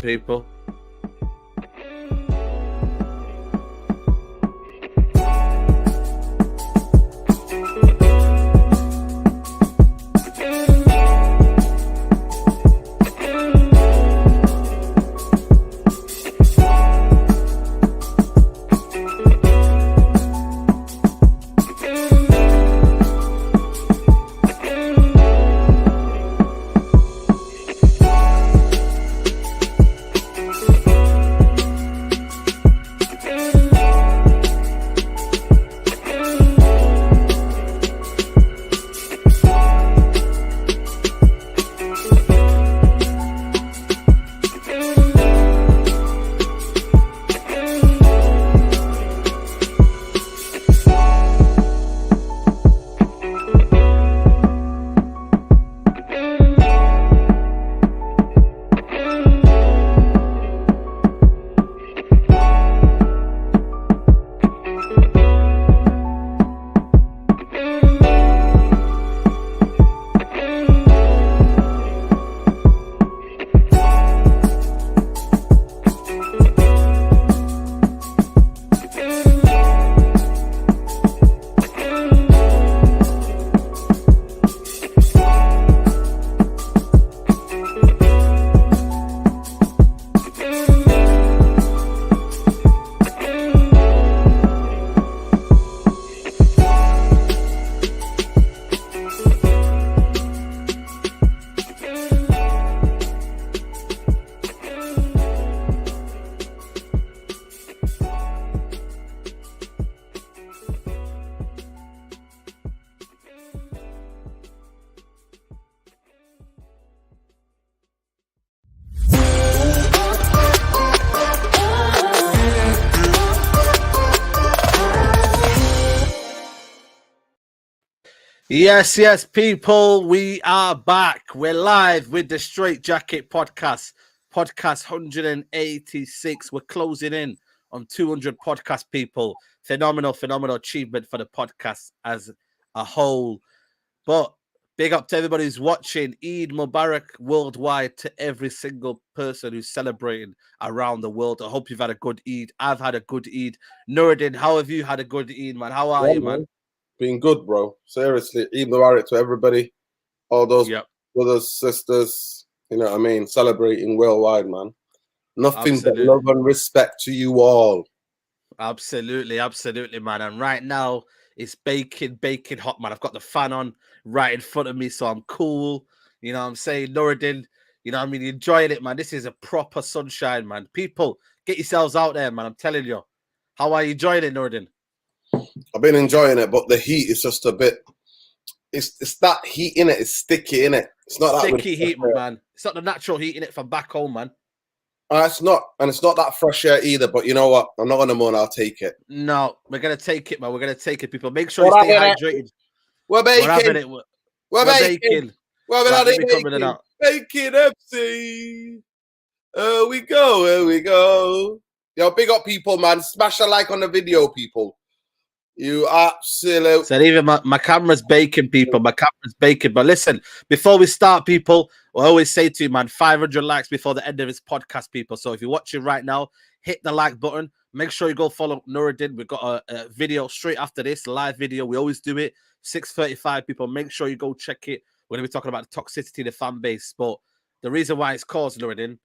people. Yes, people, we are back. We're live with the Straightjacket podcast 186. We're closing in on 200 podcast people. Phenomenal achievement for the podcast as a whole. But big up to everybody who's watching. Eid Mubarak worldwide to every single person who's celebrating around the world. I hope you've had a good Eid. I've had a good Eid. Nuruddin, how have you had a good Eid, man? How are you, man? Been good, bro. Seriously, Eid Mubarak to everybody, all those brothers, sisters, you know what I mean, celebrating worldwide, man. Nothing but love and respect to you all. Absolutely, man. And right now, it's baking hot, man. I've got the fan on right in front of me, so I'm cool. You know what I'm saying? Nuruddin, you know what I mean? Enjoying it, man. This is a proper sunshine, man. People, get yourselves out there, man. I'm telling you. How are you enjoying it, Nuruddin? I've been enjoying it, but the heat is just a bit. It's that heat in it. It's sticky in it. It's not sticky heat, man. It's not the natural heat in it from back home, man. It's not, and it's not that fresh air either. But you know what? I'm not gonna moan. I'll take it. No, we're gonna take it, man. We're gonna take it, people. Make sure you stay hydrated. We're baking. We're having it. We're baking. We're baking MC. We go. Here we go. Yo, big up, people, man. Smash a like on the video, people. You absolute. So even my camera's baking, people. My camera's baking. But listen, before we start, people, I always say to you, man, 500 likes before the end of this podcast, people. So if you're watching right now, hit the like button. Make sure you go follow Nuruddin. We've got a video straight after this, live video. We always do it. 6:35, people. Make sure you go check it. We're going to be talking about the toxicity of the fan base. But the reason why it's caused, Nuruddin,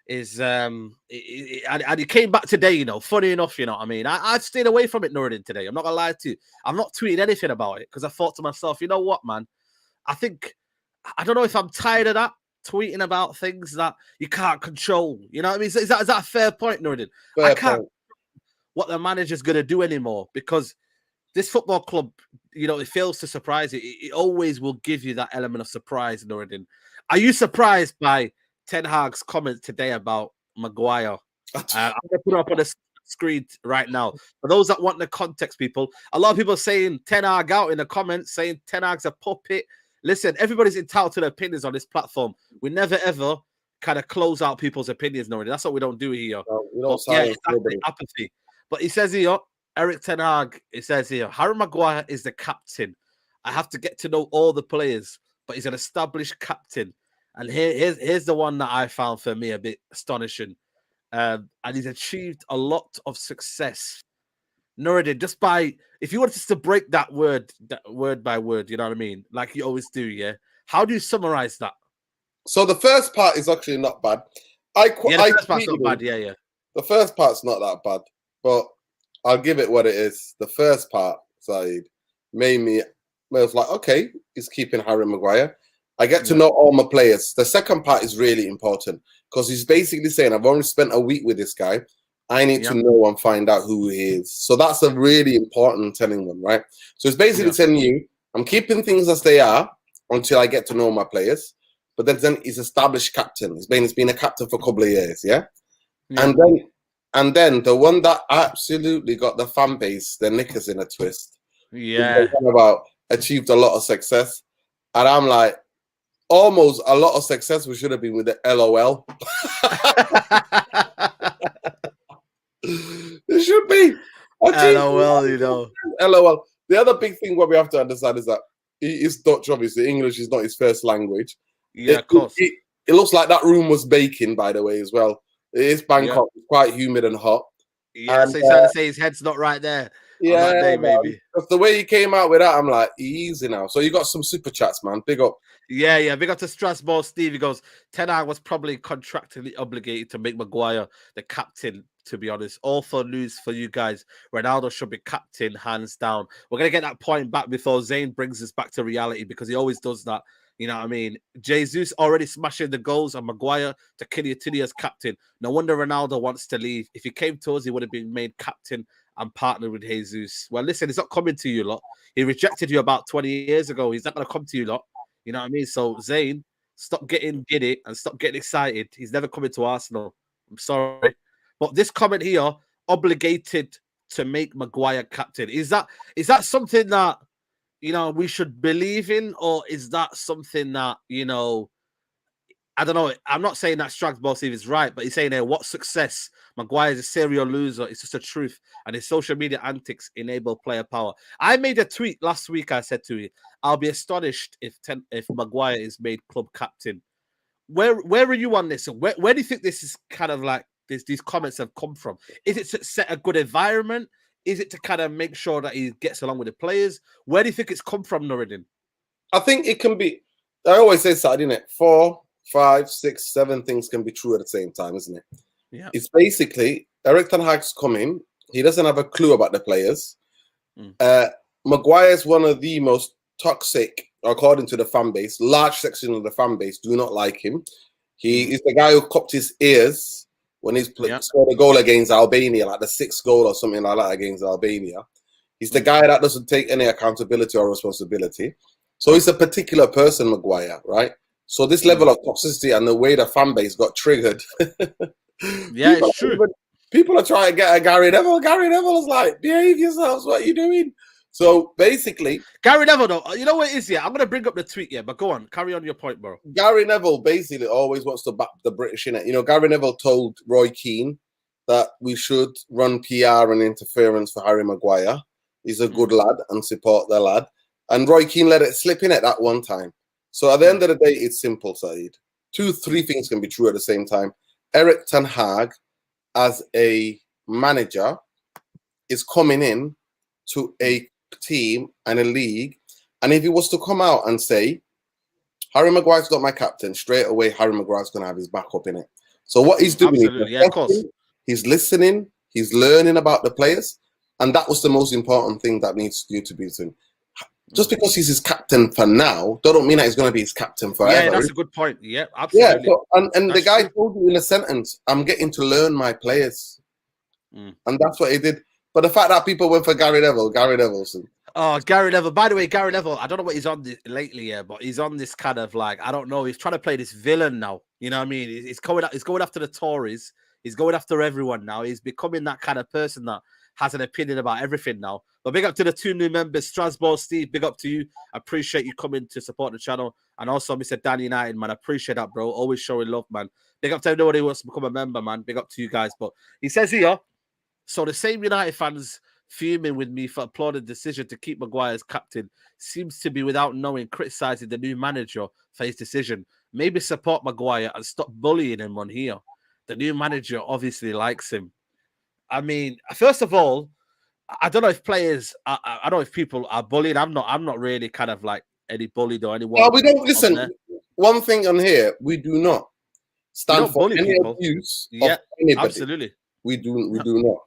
is and he came back today, you know, funny enough, you know what I mean? I stayed away from it, Nuruddin, today. I'm not gonna lie to you. I'm not tweeting anything about it because I thought to myself, you know what, man? I don't know if I'm tired of that, tweeting about things that you can't control. You know what I mean? Is that a fair point, Nuruddin? I can't what the manager's gonna do anymore because this football club, you know, it fails to surprise you. It always will give you that element of surprise, Nuruddin. Are you surprised by Ten Hag's comment today about Maguire? I'm going to put it up on the screen right now. For those that want the context, people, a lot of people are saying Ten Hag out in the comments, saying Ten Hag's a puppet. Listen, everybody's entitled to their opinions on this platform. We never, ever kind of close out people's opinions, Nori. That's what we don't do here. Apathy. But he says here, Eric Ten Hag, it says here, Harry Maguire is the captain. I have to get to know all the players, but he's an established captain. And here's the one that I found for me a bit astonishing. And he's achieved a lot of success. Nuruddin, just by, if you wanted to break that word by word, you know what I mean? Like you always do, yeah? How do you summarize that? So the first part is actually not bad. The first part's not bad, yeah. The first part's not that bad, but I'll give it what it is. The first part, Saeed, I was like, okay, he's keeping Harry Maguire. I get to know all my players. The second part is really important because he's basically saying, I've only spent a week with this guy. I need to know and find out who he is. So that's a really important telling one, right? So it's basically telling you, I'm keeping things as they are until I get to know my players. But then he's established captain. He's been a captain for a couple of years, yeah? And then the one that absolutely got the fan base, the knickers in a twist. Yeah. About achieved a lot of success. And I'm like, almost a lot of success we should have been with the LOL. It should be. LOL, you know. LOL. The other big thing what we have to understand is that he is Dutch, obviously. English is not his first language. Yeah, of course. It looks like that room was baking, by the way, as well. It is Bangkok. It's quite humid and hot. Yeah, so he's trying to say his head's not right there. Yeah, on that day, maybe. The way he came out with that, I'm like, easy now. So you got some super chats, man. Big up. Yeah. Big up to Strasbourg Steve. He goes, Ten Hag was probably contractually obligated to make Maguire the captain, to be honest. Awful news for you guys. Ronaldo should be captain, hands down. We're going to get that point back before Zayn brings us back to reality because he always does that. You know what I mean? Jesus already smashing the goals and Maguire to Kylian as captain. No wonder Ronaldo wants to leave. If he came to us, he would have been made captain and partnered with Jesus. Well, listen, he's not coming to you lot. He rejected you about 20 years ago. He's not going to come to you lot. You know what I mean? So, Zayn, stop getting giddy and stop getting excited. He's never coming to Arsenal. I'm sorry. But this comment here, obligated to make Maguire captain. Is that something that, you know, we should believe in, or is that something that, you know, I don't know. I'm not saying that Strasbourg Steve is right, but he's saying there, what success? Maguire is a serial loser. It's just a truth. And his social media antics enable player power. I made a tweet last week. I said to you, I'll be astonished if Maguire is made club captain. Where are you on this? Where do you think this is kind of like these comments have come from? Is it to set a good environment? Is it to kind of make sure that he gets along with the players? Where do you think it's come from, Nuruddin? I think it can be. I always say that, isn't it? 4, 5, 6, 7 things can be true at the same time, isn't it? Yeah. It's basically Erik ten Hag's coming. He doesn't have a clue about the players. Maguire's one of the most toxic, according to the fan base. Large section of the fan base do not like him. He is the guy who copped his ears when he's scored a goal against Albania, like the 6th goal or something like that against Albania. He's the guy that doesn't take any accountability or responsibility. So he's a particular person, Maguire, right? So this level of toxicity and the way the fan base got triggered. Yeah, it's true. People are trying to get a Gary Neville. Gary Neville is like, behave yourselves. What are you doing? So basically, Gary Neville, though, you know what it is? Yeah, I'm gonna bring up the tweet. Yeah, but go on, carry on your point, bro. Gary Neville basically always wants to back the British in it. You know, Gary Neville told Roy Keane that we should run PR and interference for Harry Maguire. He's a good lad and support the lad. And Roy Keane let it slip in at that one time. So at the end of the day, it's simple, Saeed. 2, 3 things can be true at the same time. Erik ten Hag, as a manager, is coming in to a team and a league, and if he was to come out and say, Harry Maguire's not my captain, straight away Harry Maguire's going to have his back up in it. So what he's doing is of course. He's listening, he's learning about the players, and that was the most important thing that needs you to be doing. Just because he's his captain for now, don't mean that he's going to be his captain forever. Yeah, that's a good point. Yeah, absolutely. Yeah, so, and the guy told you in a sentence, I'm getting to learn my players. And that's what he did. But the fact that people went for Gary Neville. Oh, Gary Neville. By the way, Gary Neville, I don't know what he's on lately, yeah, but he's on this kind of like, I don't know, he's trying to play this villain now. You know what I mean? He's going after the Tories. He's going after everyone now. He's becoming that kind of person that has an opinion about everything now. But big up to the 2 new members, Strasbourg Steve, big up to you. I appreciate you coming to support the channel. And also Mr. Dan United, man. I appreciate that, bro. Always showing love, man. Big up to everybody who wants to become a member, man. Big up to you guys. But he says here, so the same United fans fuming with me for applauding the decision to keep Maguire as captain seems to be, without knowing, criticising the new manager for his decision. maybe support Maguire and stop bullying him on here. The new manager obviously likes him. I mean, first of all, I don't know if players, I don't know if people are bullied. I'm not really kind of like any bullied or anyone. No, we don't listen. One thing on here, we do not stand for any abuse of anybody. Absolutely. We do not.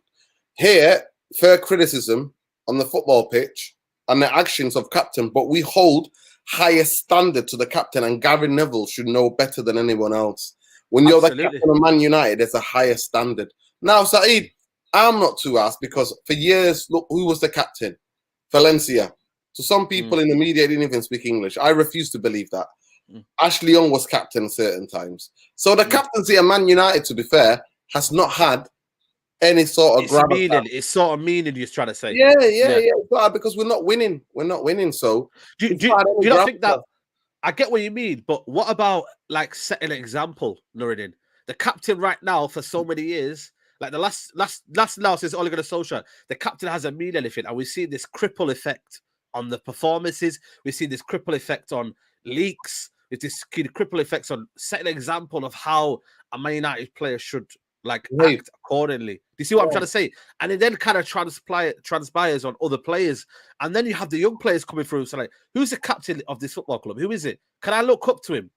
Here, fair criticism on the football pitch and the actions of captain, but we hold higher standard to the captain, and Gary Neville should know better than anyone else. When you're the captain of Man United, there's a higher standard. Now, Saeed, I'm not too asked because for years, look, who was the captain? Valencia. So some people in the media didn't even speak English. I refuse to believe that. Ashley Young was captain certain times. So the captaincy of Man United, to be fair, has not had any sort of it's sort of meaning you're trying to say. Yeah. Because we're not winning. We're not winning. So do you not think that? I get what you mean, but what about like setting an example, Nuruddin? The captain right now for so many years, like the last now since Ole Gunnar Solskjaer, the captain hasn't mean anything, and we see this cripple effect on the performances. We see this cripple effect on leaks. It's this cripple effects on setting an example of how a Man United player should like act accordingly. Do you see what I'm trying to say? And it then kind of transpires on other players. And then you have the young players coming through. So like, who's the captain of this football club? Who is it? Can I look up to him?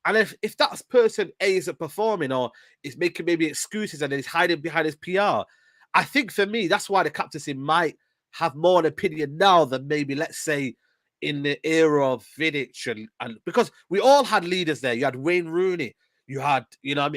And if that person A isn't performing or is making maybe excuses and he's hiding behind his PR, I think for me, that's why the captaincy might have more an opinion now than maybe, let's say, in the era of Vidic and because we all had leaders there. You had Wayne Rooney. You had,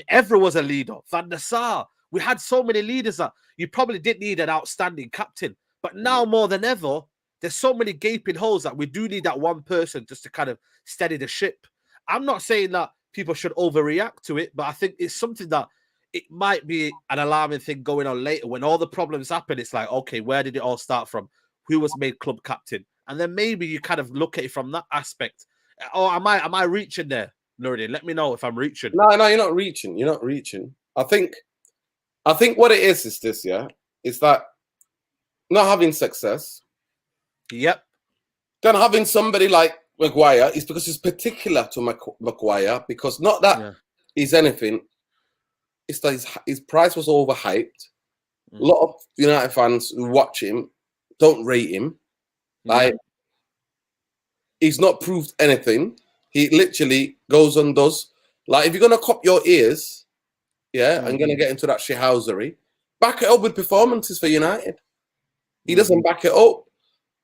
everyone was a leader. Van der Sar. We had so many leaders that you probably didn't need an outstanding captain. But now more than ever, there's so many gaping holes that we do need that one person just to kind of steady the ship. I'm not saying that people should overreact to it, but I think it's something that it might be an alarming thing going on later when all the problems happen. It's like, okay, where did it all start from? Who was made club captain? And then maybe you kind of look at it from that aspect. Or am I reaching there? Nuruddin, let me know if I'm reaching. No, you're not reaching. You're not reaching. I think what it is this, is that not having success. Yep. Then having somebody like Maguire is because it's particular to Maguire because not that he's anything. It's that his price was overhyped. A lot of United fans who watch him don't rate him. Like he's not proved anything. He literally goes and does. Like, if you're going to cop your ears, and going to get into that shithousery, back it up with performances for United. He doesn't back it up.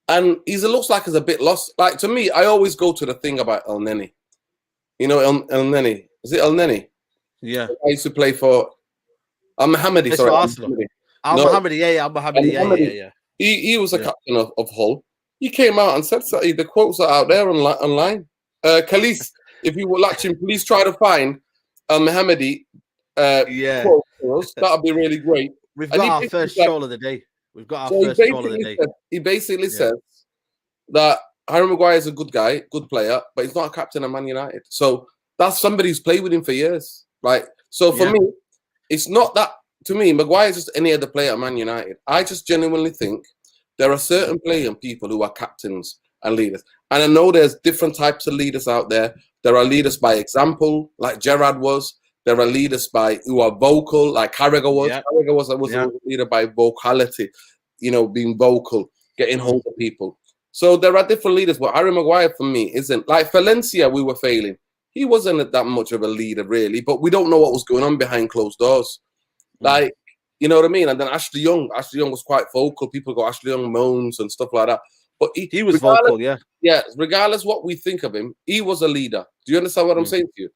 And he looks like he's a bit lost. Like, to me, I always go to the thing about El Neni. You know, El Neni. Is it El Neni? Yeah. I used to play for Al-Mohammadi. Sorry, Arsenal. Al-Mohammadi, Al-Mohammadi, yeah. He was a captain of Hull. He came out and said so. The quotes are out there online. Khalis, if you were watching, please try to find Al-Mohammadi quote for us. That would be really great. We've got our first troll of the day. He basically says that Harry Maguire is a good guy, good player, but he's not a captain of Man United. So that's somebody who's played with him for years. Like, so for me, it's not that. To me, Maguire is just any other player at Man United. I just genuinely think there are certain players and people who are captains and leaders. And I know there's different types of leaders out there. There are leaders by example, like Gerrard was. There are leaders who are vocal, like Carragher was. Yeah. Carragher was a leader by vocality, being vocal, getting hold of people. So there are different leaders, but Harry Maguire for me isn't. Like Valencia, we were failing. He wasn't that much of a leader, really, but we don't know what was going on behind closed doors. Like, you know what I mean? And then Ashley Young was quite vocal. People go Ashley Young moans and stuff like that. But he was vocal, yeah. Yeah, regardless what we think of him, he was a leader. Do you understand what I'm saying to you?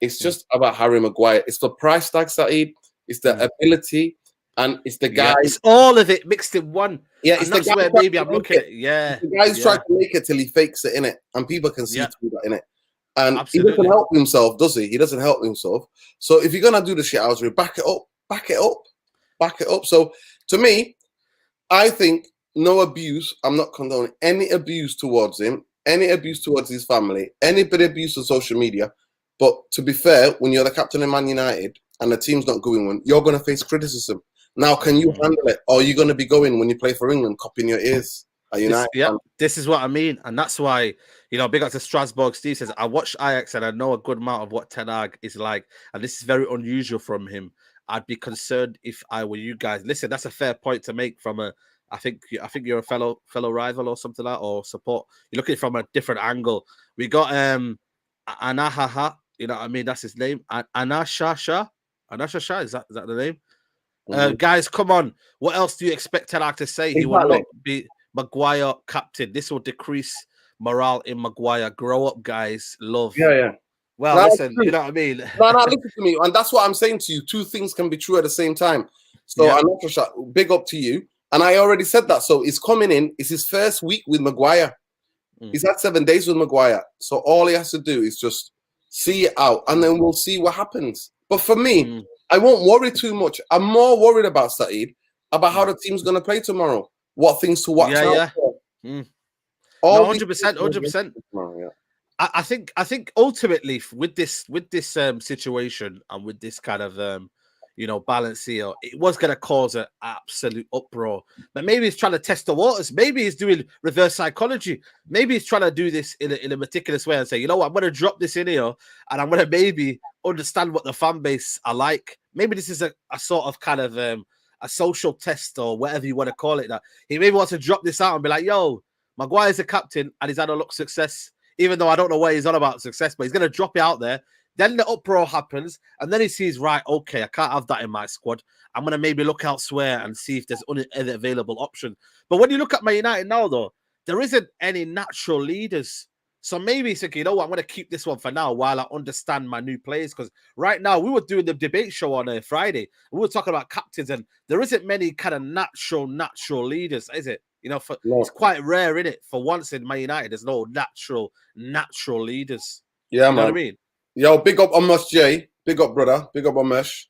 It's just about Harry Maguire. It's the price tag, Saeed. It's the ability, and it's the guy. It's all of it mixed in one. Yeah, it's that's where maybe I'm looking at it. Yeah, it's the guy who's trying to make it till he fakes it in it, and people can see through that in it. And he doesn't help himself, does he? He doesn't help himself. So if you're gonna do the shit out of back it up. So to me, I think no abuse. I'm not condoning any abuse towards him, any abuse towards his family, any bit of abuse on social media. But to be fair, when you're the captain of Man United and the team's not going well, you're going to face criticism. Now, can you handle it? Or are you going to be going when you play for England, copying your ears This is what I mean, and that's why, you know, big up to Strasbourg. Steve says, I watched Ajax and I know a good amount of what Ten Hag is like, and this is very unusual from him. I'd be concerned if I were you guys. Listen, that's a fair point to make from a. I think you're a fellow rival or something like that, or support. You're looking from a different angle. We got Anahaha, you know what I mean? That's his name. Anashasha. Is that the name? Guys, come on. What else do you expect Ten Hag to say? He will not be Maguire captain. This will decrease morale in Maguire. Grow up, guys. Love. Yeah. Well, listen, you know what I mean? No, listen to me. And that's what I'm saying to you. Two things can be true at the same time. So, Anashasha, big up to you. And I already said that. So, he's coming in. It's his first week with Maguire. He's had 7 days with Maguire. So, all he has to do is just see it out. And then we'll see what happens. But for me, I won't worry too much. I'm more worried about Saeed, about how the team's going to play tomorrow, what things to watch out for. No, 100%. I think ultimately with this situation and with this kind of balance here, it was going to cause an absolute uproar. But maybe he's trying to test the waters. Maybe he's doing reverse psychology. Maybe he's trying to do this in a meticulous way and say, you know what, I'm going to drop this in here and I'm going to maybe understand what the fan base are like. Maybe this is a sort of kind of a social test or whatever you want to call it. That he maybe wants to drop this out and be like, yo, Maguire's a captain and he's had a look of success, even though I don't know what he's on about success, but he's going to drop it out there. Then the uproar happens, and then he sees, right, okay, I can't have that in my squad. I'm going to maybe look elsewhere and see if there's other available options. But when you look at Man United now, though, there isn't any natural leaders. So maybe he's thinking, you know what, I'm going to keep this one for now while I understand my new players. Because right now, we were doing the debate show on Friday. We were talking about captains, and there isn't many kind of natural leaders, is it? You know, it's quite rare, isn't it? For once in Man United, there's no natural leaders. Yeah, you know what I mean? Yo, big up Amos J. Big up, brother. Big up Amish.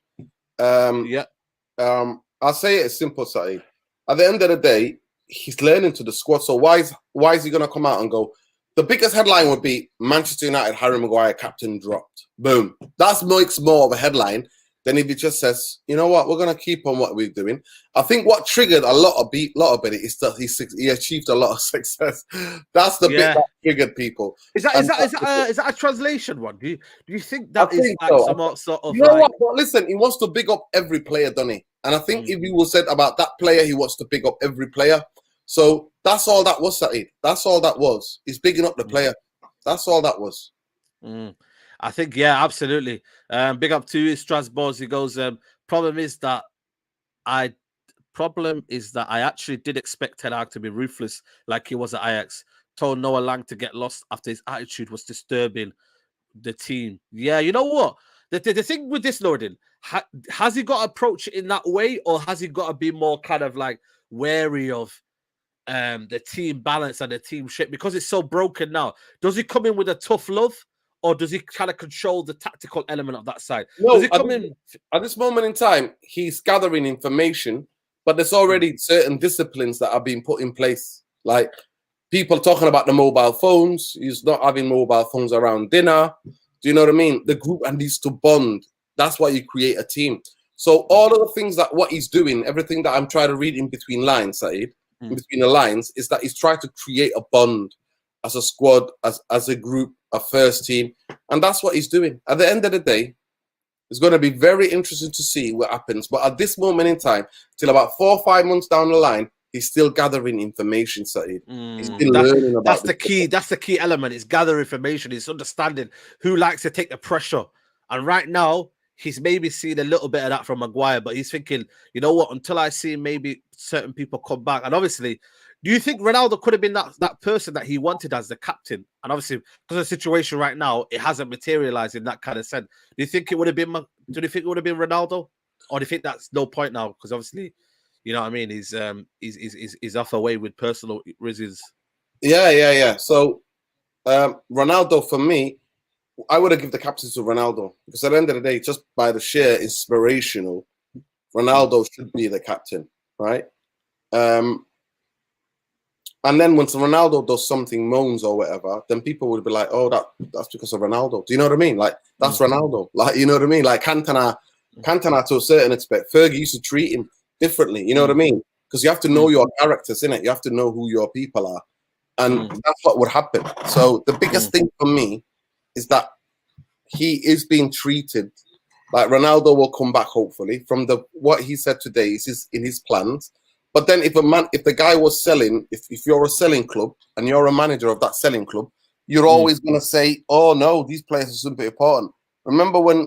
I'll say it as simple, Saeed. At the end of the day, he's learning to the squad. So why is he going to come out and go, the biggest headline would be Manchester United, Harry Maguire, captain dropped. Boom. That makes more of a headline than if he just says, you know what, we're going to keep on what we're doing. I think what triggered a lot of it is that he achieved a lot of success. That's the bit that triggered people. Is that a translation one? Do you think that is like so. some sort of? You know what? But listen, he wants to big up every player, doesn't he? And I think if he was said about that player, he wants to big up every player. So that's all that was, Saeed. That's all that was. He's bigging up the player. That's all that was. I think, yeah, absolutely. Big up to Strasbourg. He goes, problem is that I actually did expect Ten Hag to be ruthless like he was at Ajax. Told Noah Lang to get lost after his attitude was disturbing the team. Yeah, you know what? The thing with this, Nordin, has he got to approach it in that way, or has he got to be more kind of like wary of the team balance and the team shape because it's so broken now? Does he come in with a tough love? Or does he kind of control the tactical element of that side? No, does he come in at this moment in time, he's gathering information, but there's already certain disciplines that are being put in place. Like people talking about the mobile phones. He's not having mobile phones around dinner. Do you know what I mean? The group needs to bond. That's why you create a team. So all of the things that what he's doing, everything that I'm trying to read in between lines, Saeed, in between the lines, is that he's trying to create a bond as a squad, as a group, a first team. And that's what he's doing. At the end of the day, it's going to be very interesting to see what happens. But at this moment in time, till about 4 or 5 months down the line, he's still gathering information, Saeed. He's still learning about that's the key. That's the key element. It's gather information. It's understanding who likes to take the pressure. And right now, he's maybe seen a little bit of that from Maguire, but he's thinking, you know what, until I see maybe certain people come back. And obviously, do you think Ronaldo could have been that person that he wanted as the captain? And obviously, because of the situation right now, it hasn't materialized in that kind of sense. Do you think it would have been Ronaldo? Or do you think that's no point now? Because obviously, you know what I mean, he's off away with personal reasons. Yeah. So Ronaldo, for me, I would have given the captaincy to Ronaldo. Because at the end of the day, just by the sheer inspirational, Ronaldo should be the captain, right? And then once Ronaldo does something, moans or whatever, then people would be like, oh, that's because of Ronaldo. Do you know what I mean? Like, that's Ronaldo. Like, you know what I mean? Like Cantona to a certain extent, Fergie used to treat him differently. You know what I mean? because you have to know your characters, innit? You have to know who your people are, and that's what would happen. So the biggest thing for me is that he is being treated like Ronaldo will come back, hopefully, from what he said today is in his plans. But then if the guy was selling, if you're a selling club and you're a manager of that selling club, you're always going to say, oh no, these players are super important. Remember when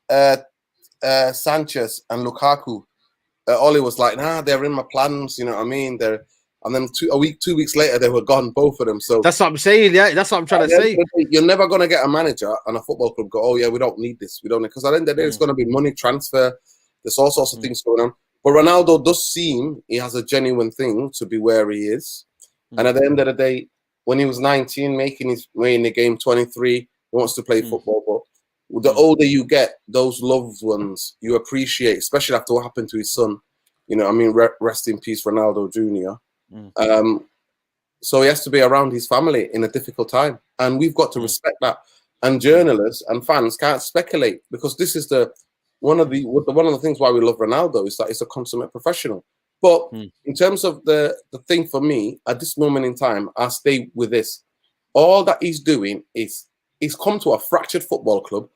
Sanchez and Lukaku, Oli was like, nah, they're in my plans, you know what I mean? And then 2 weeks later, they were gone, both of them. So that's what I'm saying. Yeah, that's what I'm trying to say. You're never going to get a manager and a football club go, oh yeah, we don't need this. We don't, because at the end of the day, it's going to be money transfer. There's all sorts of things going on. But Ronaldo does seem he has a genuine thing to be where he is. And at the end of the day, when he was 19, making his way in the game, 23, he wants to play football. But the older you get, those loved ones you appreciate, especially after what happened to his son. You know, I mean, rest in peace, Ronaldo Jr. So he has to be around his family in a difficult time, and we've got to respect that. And journalists and fans can't speculate, because this is one of the things why we love Ronaldo is that he's a consummate professional. But in terms of the thing for me at this moment in time, I stay with this. All that he's doing is he's come to a fractured football club.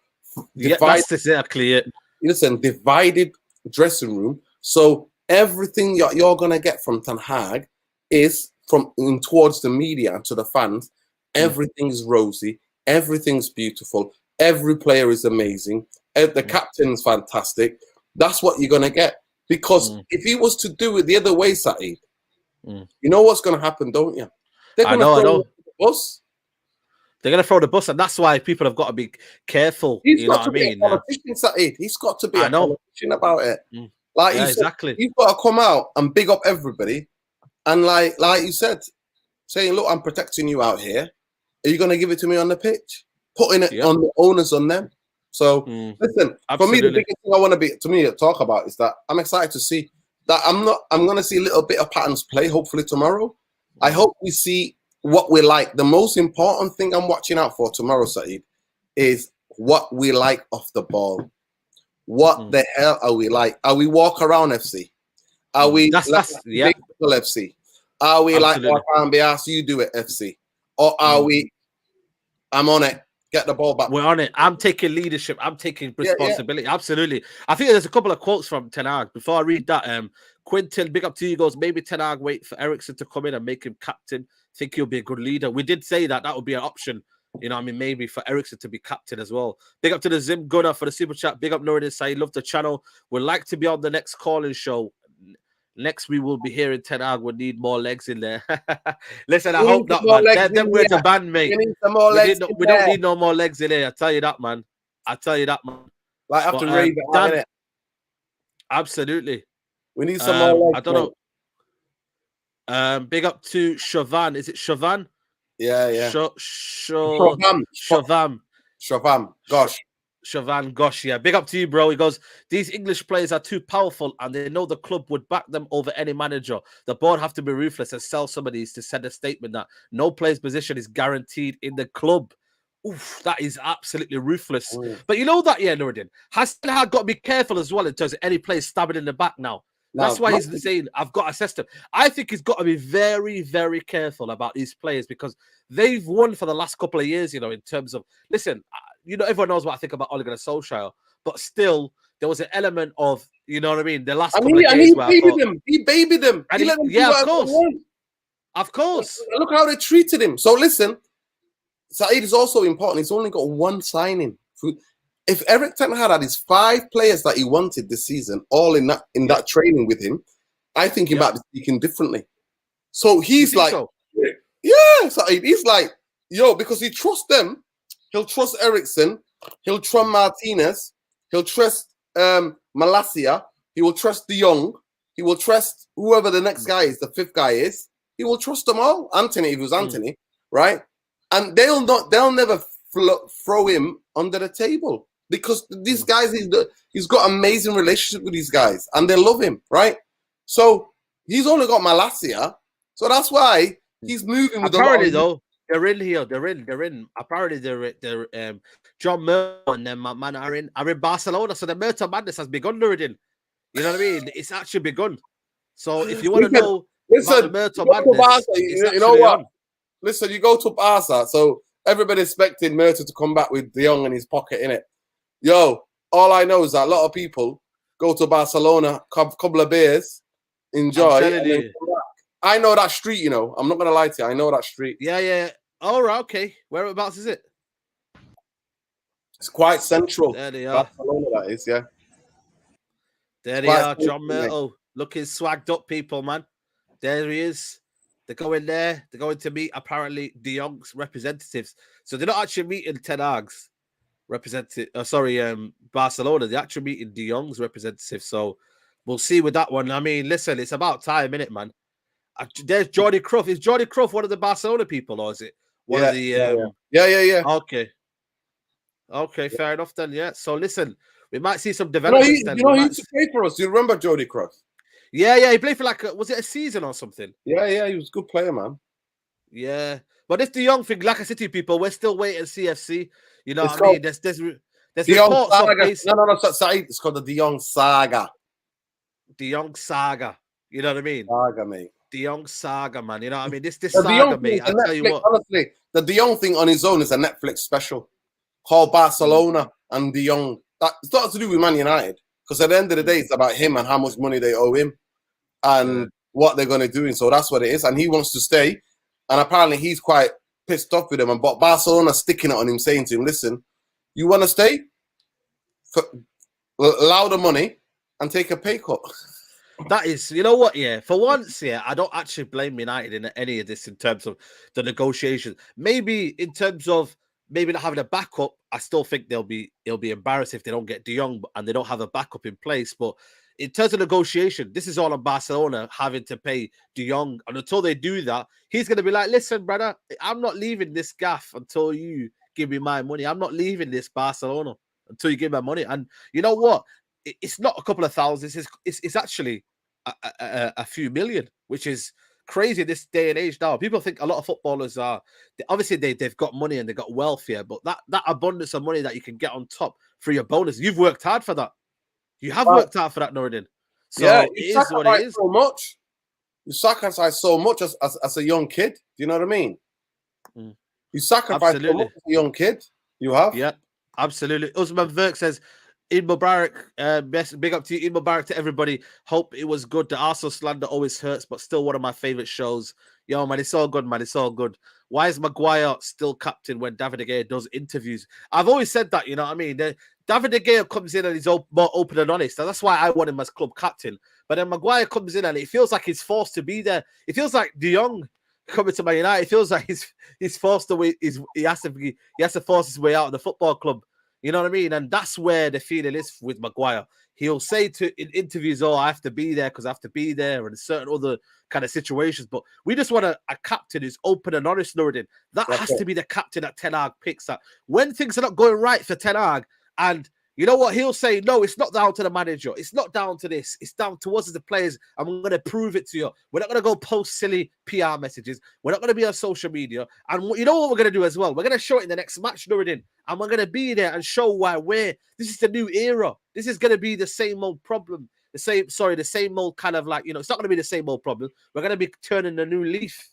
That's exactly it. Listen, divided dressing room. So everything you're gonna get from Ten Hag is towards the media and to the fans. Everything's rosy, everything's beautiful, every player is amazing, the captain's fantastic. That's what you're gonna get. Because if he was to do it the other way, Saeed, you know what's gonna happen, don't you? They're gonna throw the bus. They're gonna throw the bus, and that's why people have got to be careful. He's got to be a politician, Saeed. He's got to be a politician about it. Like you said, you've got to come out and big up everybody. And like you said, saying, look, I'm protecting you out here. Are you going to give it to me on the pitch? Putting it on the owners, on them. So listen, for me, the biggest thing I want to talk about is that I'm excited to see that I'm going to see a little bit of patterns play, hopefully tomorrow. I hope we see what we like. The most important thing I'm watching out for tomorrow, Saeed, is what we like off the ball. What the hell are we like? Are we walk around FC? Are we FC? Are we like, oh, I can't be asked, you do it FC? Or are we, I'm on it, get the ball back? We're on it. I'm taking leadership. I'm taking responsibility. Absolutely. I think there's a couple of quotes from Ten Hag. Before I read that, Quinton, big up to you, goes, maybe Ten Hag wait for Eriksen to come in and make him captain. Think he'll be a good leader. We did say that would be an option. You know what I mean? Maybe for Eriksen to be captain as well. Big up to the Zim Gunner for the super chat. Big up Nuruddin Saeed. Love the channel. Would like to be on the next calling show. Next, we will be hearing Ten Hag would need more legs in there. Listen, I hope not, man. Them words are banned, mate. We don't need no more legs in there. I tell you that, man. Like after Ray, absolutely. We need some more legs. I don't know. Big up to Chavan. Is it Chavan? Yeah. Chavan. Gosh. Chavan Gosh, yeah. Big up to you, bro. He goes, these English players are too powerful and they know the club would back them over any manager. The board have to be ruthless and sell some of these to send a statement that no player's position is guaranteed in the club. Oof, that is absolutely ruthless. But you know that, yeah, Nuruddin, has got to be careful as well in terms of any player stabbing in the back now. That's why he's saying, I've got a system. I think he's got to be very, very careful about these players because they've won for the last couple of years, you know, in terms of, listen, you know, everyone knows what I think about Ole Gunnar Solskjaer, but still, there was an element of, you know what I mean, the last couple of years. He babied them. He let them do of course. Of course. Look how they treated him. So listen, Saeed is also important. He's only got one signing. If Erik Ten Hag had his 5 players that he wanted this season, all in that training with him, I think he might be speaking differently. So he's like, Saeed, he's like, because he trusts them. He'll trust Eriksen. He'll trust Martinez. He'll trust Malacia. He will trust De Jong. He will trust whoever the next guy is, the 5th guy is. He will trust them all. Anthony, if it was Anthony, right? And they'll never throw him under the table because these guys, he's got amazing relationship with these guys and they love him, right? So he's only got Malacia. So that's why he's moving with apparently though. They're in here. They're in. Apparently, they're John Murray and them man are in Barcelona. So the Murta madness has begun, Nuruddin. You know what I mean? It's actually begun. So if you want to know listen, about the Murto madness, you know what? Listen, you go to Barca, so everybody's expecting Murto to come back with De Jong in his pocket, innit? Yo, all I know is that a lot of people go to Barcelona, couple of beers, enjoy, and then come back. I know that street, you know. I'm not going to lie to you. I know that street. Yeah. All right, okay. Whereabouts is it? It's quite central. There they are. Barcelona, that is, yeah. There they are, John Murto. Looking swagged up, people, man. There he is. They're going there. They're going to meet, apparently, De Jong's representatives. So they're not actually meeting Ten Hag's representative. Barcelona. They're actually meeting De Jong's representatives. So we'll see with that one. I mean, listen, it's about time, innit, man? There's Jordi Cruyff. Is Jordi Cruyff one of the Barcelona people, or is it one of the... Yeah. Okay, fair enough then, yeah. So listen, we might see some developments then. He used to play for us. Do you remember Jordi Cruyff? Yeah, he played for was it a season or something? Yeah, he was a good player, man. Yeah. But if the Jong thing, like I said to you people, we're still waiting CFC. You know what I mean? There's reports of No, it's called the De Jong saga. De Jong saga. You know what I mean? Saga, mate. De Jong saga, man. You know what I mean? This saga, mate. I tell you what. Honestly, the De Jong thing on his own is a Netflix special called Barcelona and De Jong. It's not to do with Man United, because at the end of the day, it's about him and how much money they owe him and what they're going to do. And so that's what it is. And he wants to stay. And apparently he's quite pissed off with him. But Barcelona's sticking it on him, saying to him, listen, you want to stay? Allow the money and take a pay cut. That is, you know what, yeah, for once, yeah, I don't actually blame United in any of this in terms of the negotiations. Maybe in terms of maybe not having a backup, I still think it'll be embarrassing if they don't get De Jong and they don't have a backup in place. But in terms of negotiation, this is all on Barcelona having to pay De Jong. And until they do that, he's going to be like, listen, brother, I'm not leaving this gaff until you give me my money. I'm not leaving this Barcelona until you give me my money. And you know what? It's not a couple of thousands. It's actually a few million, which is crazy this day and age now. People think a lot of footballers are obviously they've got money and they've got wealth here, but that abundance of money that you can get on top for your bonus, you've worked hard for that. You have worked hard for that, Nuruddin. So yeah, it is what it is. So much. You sacrifice so much as a young kid. Do you know what I mean? You sacrifice so much as a young kid. You have. Yeah, absolutely. Usman Verk says, Eid Mubarak, big up to you, Eid Mubarak to everybody. Hope it was good. The Arsenal slander always hurts, but still one of my favorite shows. Yo, man, it's all good, man. It's all good. Why is Maguire still captain when David De Gea does interviews? I've always said that, you know what I mean? David De Gea comes in and he's more open and honest, and that's why I want him as club captain. But then Maguire comes in and it feels like he's forced to be there. It feels like De Jong coming to Man United. It feels like he's forced to he has to force his way out of the football club. You know what I mean? And that's where the feeling is with Maguire. He'll say in interviews, oh, I have to be there because I have to be there, and certain other kind of situations. But we just want a captain who's open and honest, Nuruddin. That has to be the captain that Ten Hag picks at. When things are not going right for Ten Hag, and you know what? He'll say, no, it's not down to the manager. It's not down to this. It's down to us as the players, and we're going to prove it to you. We're not going to go post silly PR messages. We're not going to be on social media. And you know what we're going to do as well? We're going to show it in the next match, Nuruddin, and we're going to be there and show why this is the new era. This is going to be the same old problem. The same old kind of like, it's not going to be the same old problem. We're going to be turning a new leaf.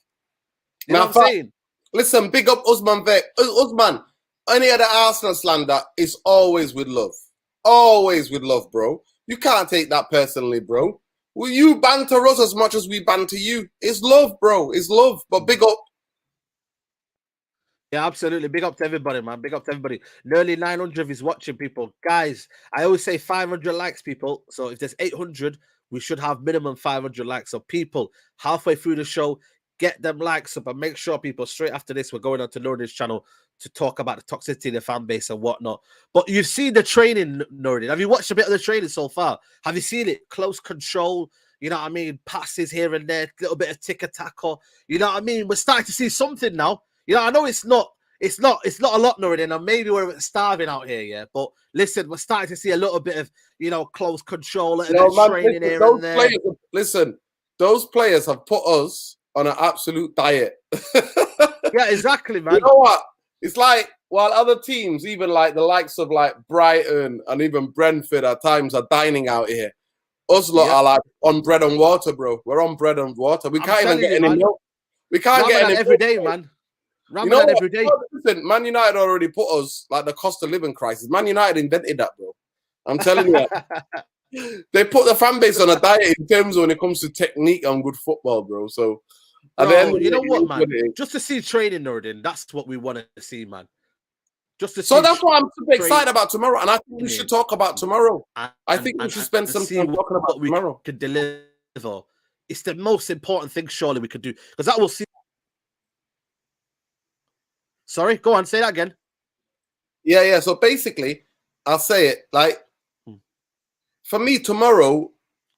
You know what I'm saying? Listen, big up Usman Vek. Usman, any other Arsenal slander is always with love. Always with love, bro. You can't take that personally, bro. Well, you banter us as much as we banter you. It's love, bro. It's love. But big up. Yeah, absolutely. Big up to everybody, man. Big up to everybody. Nearly 900 is watching, people. Guys, I always say 500 likes, people. So if there's 800, we should have minimum 500 likes. So people, halfway through the show, get them likes up and make sure, people, straight after this, we're going on to Nuruddin's channel to talk about the toxicity of the fan base and whatnot. But you've seen the training, Nuruddin. Have you watched a bit of the training so far? Have you seen it? Close control, you know what I mean? Passes here and there, a little bit of tick-a-tack, or you know what I mean? We're starting to see something now. You know, I know it's not a lot, Nuruddin, and maybe we're starving out here, yeah. But listen, we're starting to see a little bit of, close control, a little bit of training here and there. Listen, those players have put us on an absolute diet. Yeah, exactly, man. You know what? It's like, while other teams, even like the likes of like Brighton and even Brentford at times are dining out here, us lot are like on bread and water, bro. We're on bread and water. We can't even get any milk. We can't get any every day, man. Ramadan every day. Listen, Man United already put us like the cost of living crisis. Man United invented that, bro. I'm telling you. They put the fan base on a diet in terms of when it comes to technique and good football, bro. So, bro, you know what, man? Just to see training, Nordin, that's what we want to see, man. Just to so that's what I'm super excited about tomorrow, and I think we should talk about tomorrow. I think we should spend some time talking about what tomorrow. We could deliver. It's the most important thing, surely, we could do, because that will see. Sorry, go on, say that again. Yeah. So basically, I'll say it like. For me, tomorrow,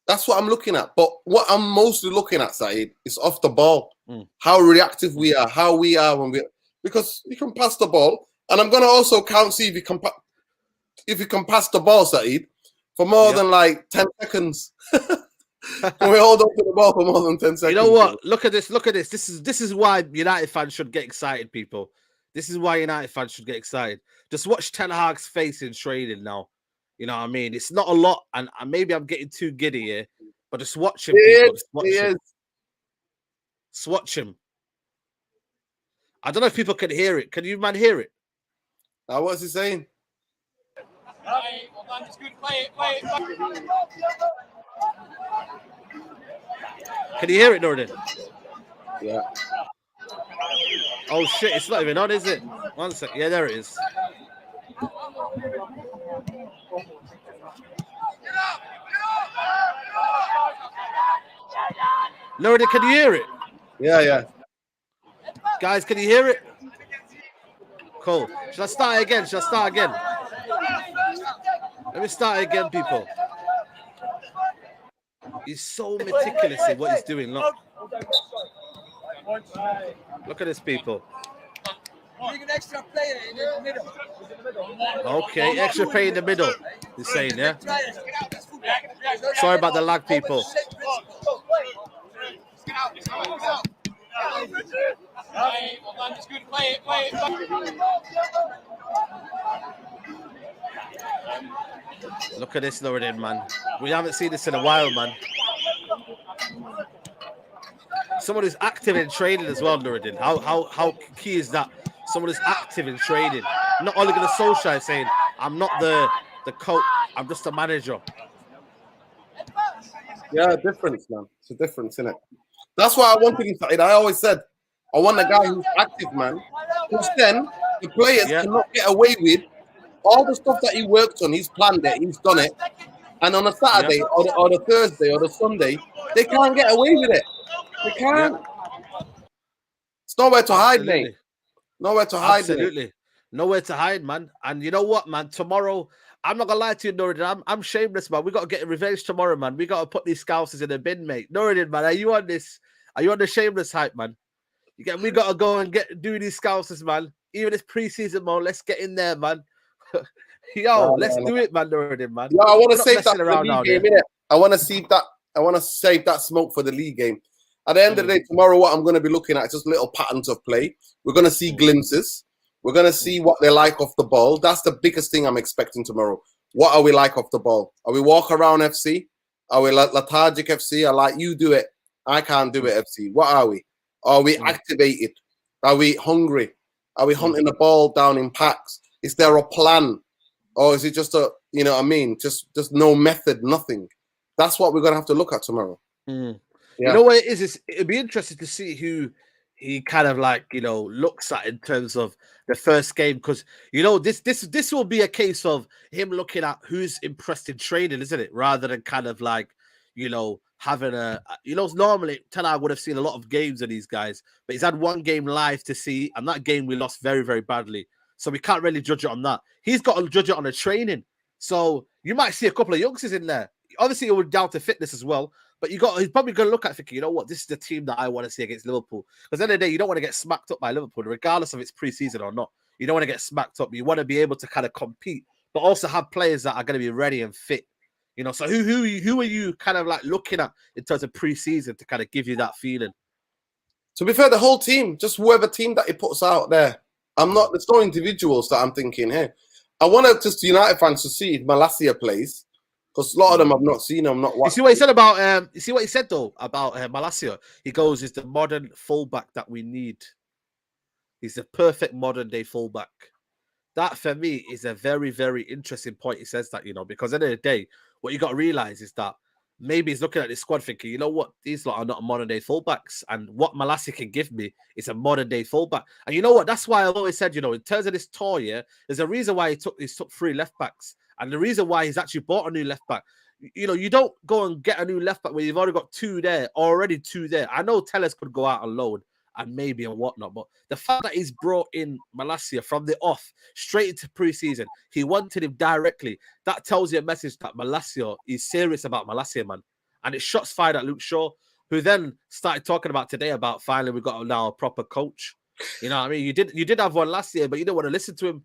that's what I'm looking at. But what I'm mostly looking at, Saeed, is off the ball. How reactive we are, how we are because you can pass the ball. And I'm going to also see if you can pass the ball, Saeed, for more than like 10 seconds. Can we hold on to the ball for more than 10 seconds? You know what? Look at this. This is why United fans should get excited, people. This is why United fans should get excited. Just watch Ten Hag's face in training now. You know what I mean? It's not a lot, and maybe I'm getting too giddy here, but just watch him, people. Just watch him. Just watch him. I don't know if people can hear it. Can you, man, hear it? What's he saying? Can you hear it, Nordin? Yeah. Oh, shit. It's not even on, is it? 1 sec. Yeah, there it is. Nordin, can you hear it? Yeah. Guys, can you hear it? Cool. Should I start again? Let me start again, people. He's so meticulous in what he's doing. Look at this, people. Okay, extra play in the middle. He's saying, yeah. Sorry about the lag, people. Look at this, Nordin, man. We haven't seen this in a while, man. Someone who's active in training as well, Nordin. How key is that? Someone who's active in training. Not only going to socialize saying, I'm not the coach, I'm just a manager. Yeah, difference, man. It's a difference, isn't it? That's why I wanted him. I always said, I want a guy who's active, man. Because then the players cannot get away with all the stuff that he worked on. He's planned it, he's done it. And on a Saturday or the Thursday or the Sunday, they can't get away with it. They can't. It's nowhere to hide, mate. Nowhere to hide. Absolutely. Nowhere to hide, man. And you know what, man? Tomorrow, I'm not gonna lie to you, Nordin. I'm shameless, man. We got to get revenge tomorrow, man. We got to put these Scousers in the bin, mate. Nordin, man, are you on this? Are you on the shameless hype, man? We got to go and do these Scousers, man. Even this preseason, man. Let's get in there, man. Let's do it, man, Nordin, man. Yeah, I want to save that for the league game, innit? I want to save that smoke for the league game. At the end of the day, tomorrow, what I'm going to be looking at is just little patterns of play. We're going to see glimpses. We're going to see what they like off the ball. That's the biggest thing I'm expecting tomorrow. What are we like off the ball? Are we walk around FC? Are we lethargic FC? I like you do it. I can't do it FC. What are we? Are we activated? Are we hungry? Are we hunting the ball down in packs? Is there a plan? Or is it just you know what I mean? Just no method, nothing. That's what we're going to have to look at tomorrow. Yeah. You know what it is? It'd be interesting to see who he kind of looks at in terms of the first game, because this will be a case of him looking at who's impressed in training, isn't it? Rather than kind of having normally Ten Hag would have seen a lot of games of these guys, but he's had one game live to see, and that game we lost very, very badly. So we can't really judge it on that. He's got to judge it on the training. So you might see a couple of youngsters in there. Obviously, it would down to fitness as well. But he's probably going to look at thinking, you know what, this is the team that I want to see against Liverpool. Because at the end of the day, you don't want to get smacked up by Liverpool, regardless of it's preseason or not. You don't want to get smacked up. You want to be able to kind of compete, but also have players that are going to be ready and fit. So who are you kind of looking at in terms of preseason to kind of give you that feeling? To be fair, the whole team, just whoever team that he puts out there. There's no individuals that I'm thinking here. I want just United fans to see if Malacia plays. Because a lot of them I've not seen. I'm not watching. You see what he said about you see what he said though about Malacia? He goes, "Is the modern fullback that we need. He's the perfect modern day fullback." That for me is a very, very interesting point. He says that, because at the end of the day, what you got to realize is that maybe he's looking at this squad thinking, you know what, these lot are not modern day fullbacks, and what Malacia can give me is a modern day fullback. And you know what? That's why I've always said, in terms of this tour, there's a reason why he took 3 left backs, and the reason why he's actually bought a new left back. You don't go and get a new left back where you've already got 2 there, already 2 there. I know Tellez could go out on loan and maybe and whatnot, but the fact that he's brought in Malacia from the off straight into pre-season, he wanted him directly. That tells you a message that Malacia is serious about Malacia, man. And it's shots fired at Luke Shaw, who then started talking about today about finally we've got now a proper coach. You know what I mean? You did have one last year, but you didn't want to listen to him.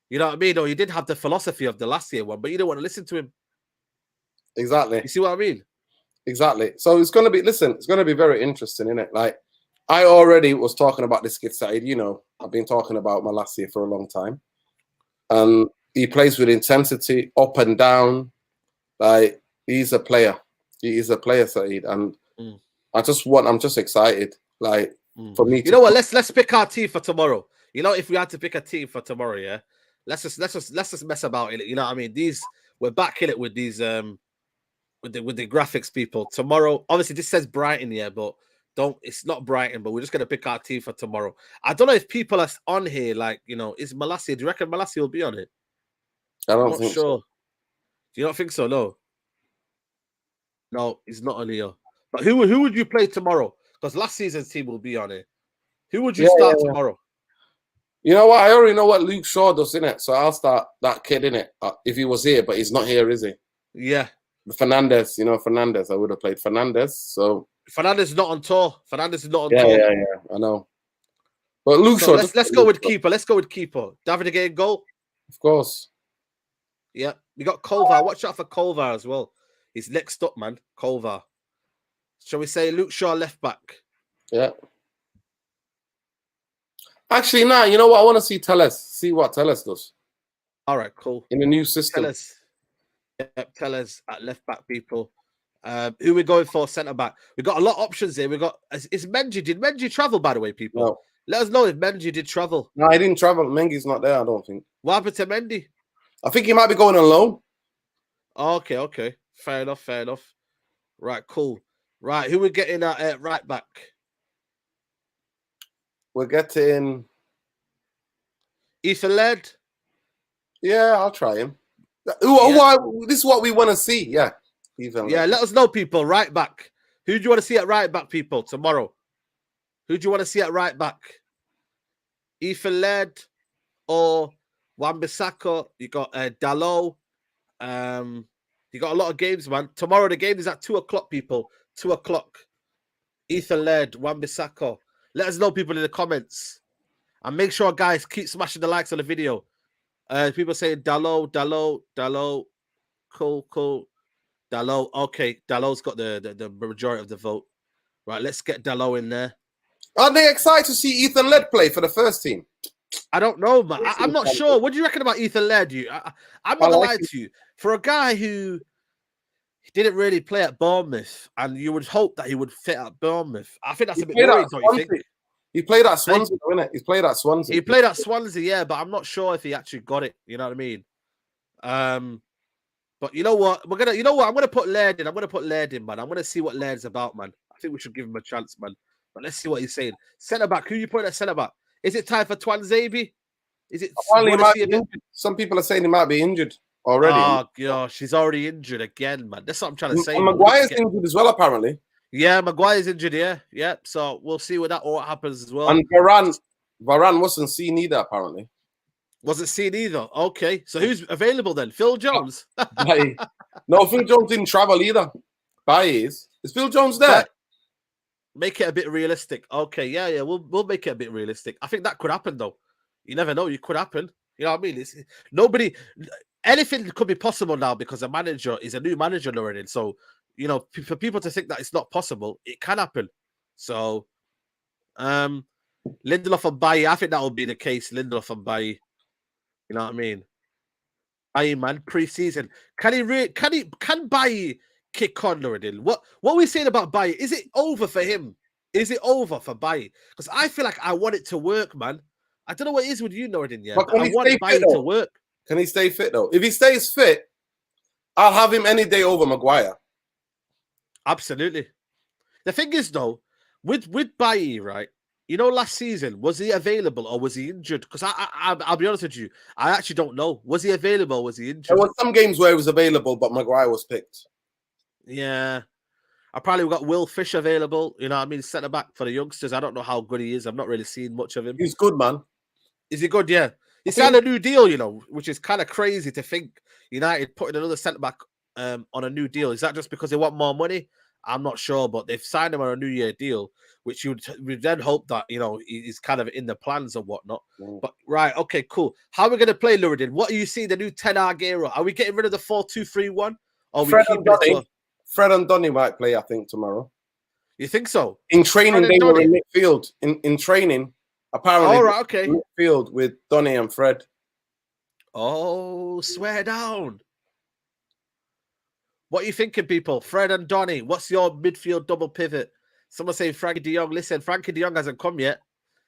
You know what I mean? Or you did have the philosophy of the last year one, but you didn't want to listen to him. Exactly. You see what I mean? Exactly. So it's going to be very interesting, isn't it? Like, I already was talking about this kid, Said. I've been talking about Malacia for a long time. And he plays with intensity, up and down. Like, he's a player. He is a player, Said. And I'm just excited. Like, for me, you know what? Let's pick our team for tomorrow. If we had to pick a team for tomorrow, yeah, let's just mess about it. You know what I mean? We're back in it with these with the graphics people tomorrow. Obviously, this says Brighton, yeah, but it's not Brighton. But we're just gonna pick our team for tomorrow. I don't know if people are on here. Like, is Malacia? Do you reckon Malacia will be on it? I'm not think sure. So. Do you not think so? No, he's not on here. But who would you play tomorrow? Because last season's team will be on it. Who would you start tomorrow? You know what? I already know what Luke Shaw does, innit? So I'll start that kid, innit? If he was here, but he's not here, is he? Yeah. Fernandez, Fernandez. I would have played Fernandez. So Fernandez is not on tour. tour. Yeah, I know. But Luke Shaw. Let's go with keeper. Let's go with keeper. David again, goal. Of course. Yeah, we got Kovar. Watch out for Kovar as well. He's next up, man. Kovar. Shall we say Luke Shaw left back? Yeah. Actually, nah. You know what? I want to see Tellez. See what Tellez does. All right, cool. In the new system. Tellez at left back, people. Who we're going for centre back? We got a lot of options here. We got is Menji. Did Menji travel, by the way, people? No. Let us know if Menji did travel. No, he didn't travel. Mengi's not there, I don't think. What happened to Mendy? I think he might be going on loan. Okay. Fair enough. Right, cool. Right, who we getting at right back? We're getting Ethan Laird. Yeah, I'll try him. This is what we want to see. Yeah. Ethan Laird. Let us know, people. Right back. Who do you want to see at right back, people, tomorrow? Who do you want to see at right back? Ethan Laird or Wan-Bissaka? You got Dalot. You got a lot of games, man. Tomorrow the game is at 2:00, people. 2:00. Ethan Laird, Wan-Bissaka. Let us know, people, in the comments. And make sure, guys, keep smashing the likes on the video. People saying Dalot. Cool. Dalot. Okay, Dalot's got the majority of the vote. Right, let's get Dalot in there. Are they excited to see Ethan Laird play for the first team? I don't know, man. I'm not sure. What do you reckon about Ethan Laird? I'm not gonna lie to you. For a guy who didn't really play at Bournemouth, and you would hope that he would fit at Bournemouth, I think that's a bit worrying, don't you think? He played at Swansea, didn't he? He's played at Swansea. He played at Swansea, yeah, but I'm not sure if he actually got it. You know what I mean? But you know what? I'm gonna put Laird in. Man. I'm gonna see what Laird's about, man. I think we should give him a chance, man. But let's see what he's saying. Centre back. Who you putting at centre back? Is it time for Twanzebe? Is it? Some people are saying he might be injured already. Oh gosh, he's already injured again, man. That's what I'm trying to say. And Maguire's injured as well, apparently. Yeah, Maguire's injured. Yeah. So we'll see what happens as well. And Varane wasn't seen either, apparently. Wasn't seen either. Okay, so who's available then? Phil Jones. No, Phil Jones didn't travel either. Is Phil Jones there? Make it a bit realistic. Okay, yeah. We'll make it a bit realistic. I think that could happen though. You never know. It could happen. You know what I mean? Anything could be possible now because a manager is a new manager already. So, for people to think that it's not possible, it can happen. So, Lindelof and Bailly, I think that will be the case. Lindelof and Bailly. You know what I mean? Bailly, man, pre-season. Can Bailly kick on, Nuruddin? What are we saying about Bailly? Is it over for him? Is it over for Bailly? Because I feel like I want it to work, man. I don't know what it is with you, Nuruddin, yeah. But But I want Bailly to work. Can he stay fit though? If he stays fit, I'll have him any day over Maguire. Absolutely. The thing is, though, with Bailly, right? You know, last season, was he available or was he injured? Because I'll be honest with you, I actually don't know. Was he available or was he injured? There were some games where he was available, but Maguire was picked. Yeah. I probably got Will Fish available. You know what I mean? Centre back for the youngsters. I don't know how good he is. I've not really seen much of him. He's good, man. Is he good? Yeah. He signed a new deal, you know, which is kind of crazy to think United putting another centre back on a new deal. Is that just because they want more money? I'm not sure, but they've signed him on a New Year deal, which you would then hope that, you know, he's kind of in the plans and whatnot. But right, okay, cool. How are we going to play, Nuruddin? What do you see the new 10 Hag era? Are we getting rid of the 4-2-3-1? Or Fred and Donny might play, I think, tomorrow. You think so? In training, they were in midfield. In training, apparently, all right, okay. Midfield with Donny and Fred. Oh, swear down. What are you thinking, people? Fred and Donny, what's your midfield double pivot? Someone saying Frankie de Jong. Listen, Frankie de Jong hasn't come yet,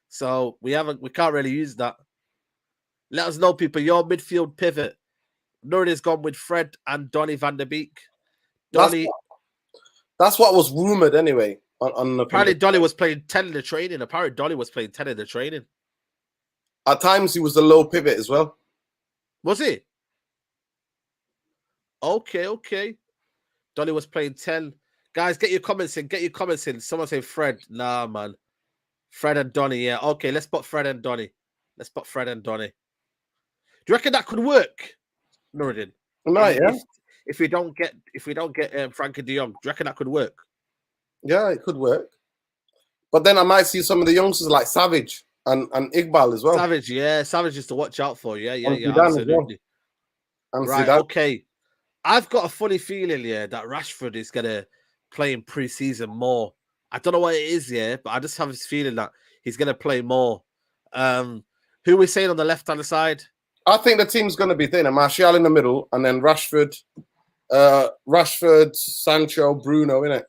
so we can't really use that. Let us know, people, your midfield pivot. Nuruddin's gone with Fred and Donny van der Beek. Donny. That's what was rumored anyway. Apparently, Donny was playing 10 in the training. At times, he was a low pivot as well. Was he? Okay. Donny was playing 10. Guys, get your comments in. Someone say Fred. Nah, man. Fred and Donny, yeah. Okay, let's put Fred and Donny. Do you reckon that could work, Nuruddin? Right, yeah. If we don't get Frankie de Jong, do you reckon that could work? Yeah, it could work. But then I might see some of the youngsters like Savage and Iqbal as well. Savage is to watch out for. Yeah, absolutely. Right, okay. I've got a funny feeling, that Rashford is gonna play in pre-season more. I don't know what it is, but I just have this feeling that he's gonna play more. Who are we saying on the left-hand side? I think the team's gonna be thinner. Martial in the middle, and then Rashford, Sancho, Bruno, innit?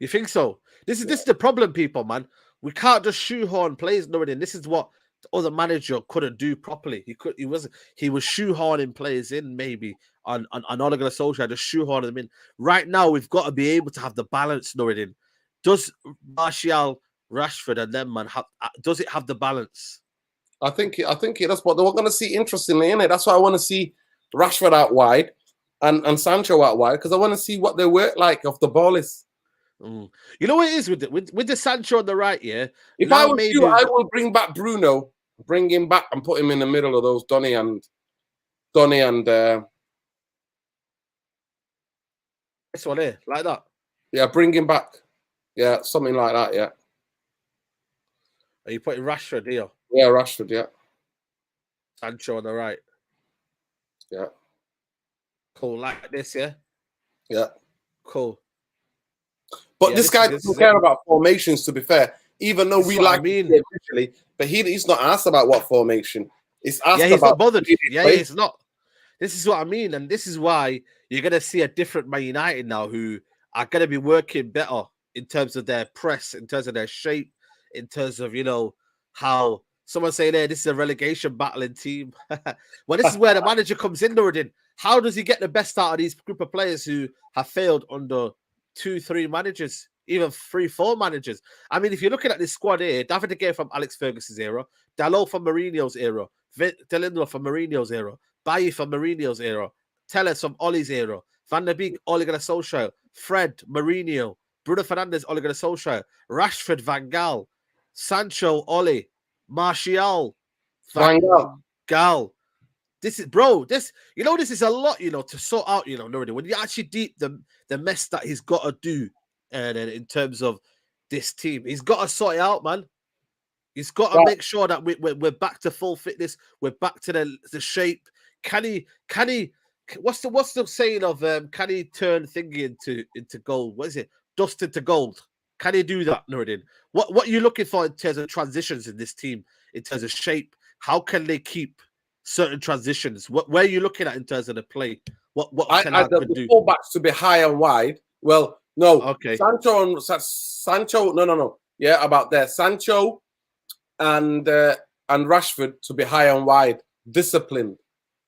You think so? This is the problem, people, man. We can't just shoehorn players, Nuruddin. This is what the other manager couldn't do properly. He was shoehorning players in, maybe on Ole Gunnar Solskjaer, just shoehorning them in. Right now, we've got to be able to have the balance, Nuruddin. Does Martial, Rashford, and them, man, does it have the balance? I think it does, but we're going to see interestingly in it. That's why I want to see Rashford out wide and Sancho out wide, because I want to see what their work like off the ball is. You know what it is with the Sancho on the right, yeah. If I was you, I will bring back Bruno, bring him back, and put him in the middle of those Donny and this one here, like that. Yeah, bring him back. Yeah, something like that. Yeah. Are you putting Rashford here? Yeah, Rashford. Yeah. Sancho on the right. Yeah. Cool, like this. Yeah. Yeah. Cool. But this guy doesn't care about formations, to be fair. Even though we like it officially, but he's not asked about what formation. He's asked he's about not bothered. He's not. This is what I mean, and this is why you're gonna see a different Man United now, who are gonna be working better in terms of their press, in terms of their shape, in terms of how someone saying there this is a relegation battling team. Well, this is where the manager comes in, Nuruddin. How does he get the best out of these group of players who have failed under 2-3 managers, even 3-4 managers? I mean, if you're looking at this squad here, David De Gea from Alex Ferguson's era, Dalot from Mourinho's era, Delindler from Mourinho's era, Bailly from Mourinho's era, Telles from Ollie's era, Van der Beek, Ole Gunnar Solskjaer, Fred, Mourinho, Bruno Fernandes, Ole Gunnar Solskjaer, Rashford, Van Gaal, Sancho, Ole, Martial, Van Gaal. This is, bro, this is a lot, to sort out, Nuruddin. When you actually deep the mess that he's got to do, and in terms of this team, he's got to sort it out, man. He's got to make sure that we're back to full fitness. We're back to the shape. Can he? What's the saying of can he turn thingy into gold? What is it? Dust into gold. Can he do that, Nuruddin? What are you looking for in terms of transitions in this team, in terms of shape? How can they keep certain transitions? Where are you looking at in terms of the play? What Ten I Hag could do? fullbacks to be high and wide. Well, no. Okay. Sancho. No. Yeah, about there. Sancho and Rashford to be high and wide, disciplined.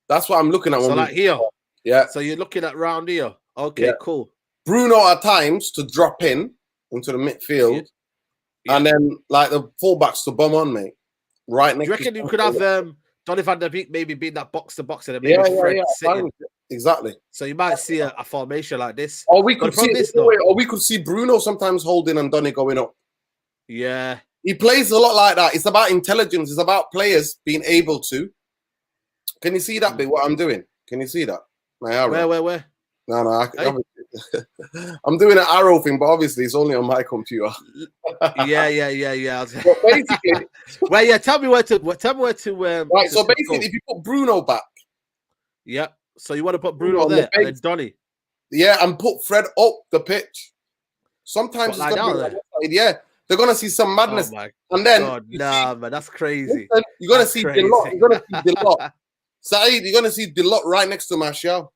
That's what I'm looking at. So like here. Yeah. So you're looking at round here. Okay, cool. Bruno at times to drop in into the midfield, and then like the fullbacks to bomb on me. Right next. Do you reckon you could have Donny van der Beek maybe being that box to box and then maybe Fred sitting? Exactly. So you might see a formation like this. Or we could see Bruno sometimes holding and Donny going up. Yeah. He plays a lot like that. It's about intelligence. It's about players being able to. Can you see that bit? What I'm doing? Can you see that? My arrow. Where? No. I'm doing an arrow thing, but obviously it's only on my computer. Yeah. But basically, well, yeah. Tell me where to. Right. So basically, if you put Bruno back, yeah. So you want to put Bruno there and then Donny. Yeah, and put Fred up the pitch. Sometimes it's gonna be yeah. They're gonna see some madness, and then man, that's crazy. You're gonna see Delot. You're gonna see Delot. Saeed, you're gonna see Delot right next to Martial.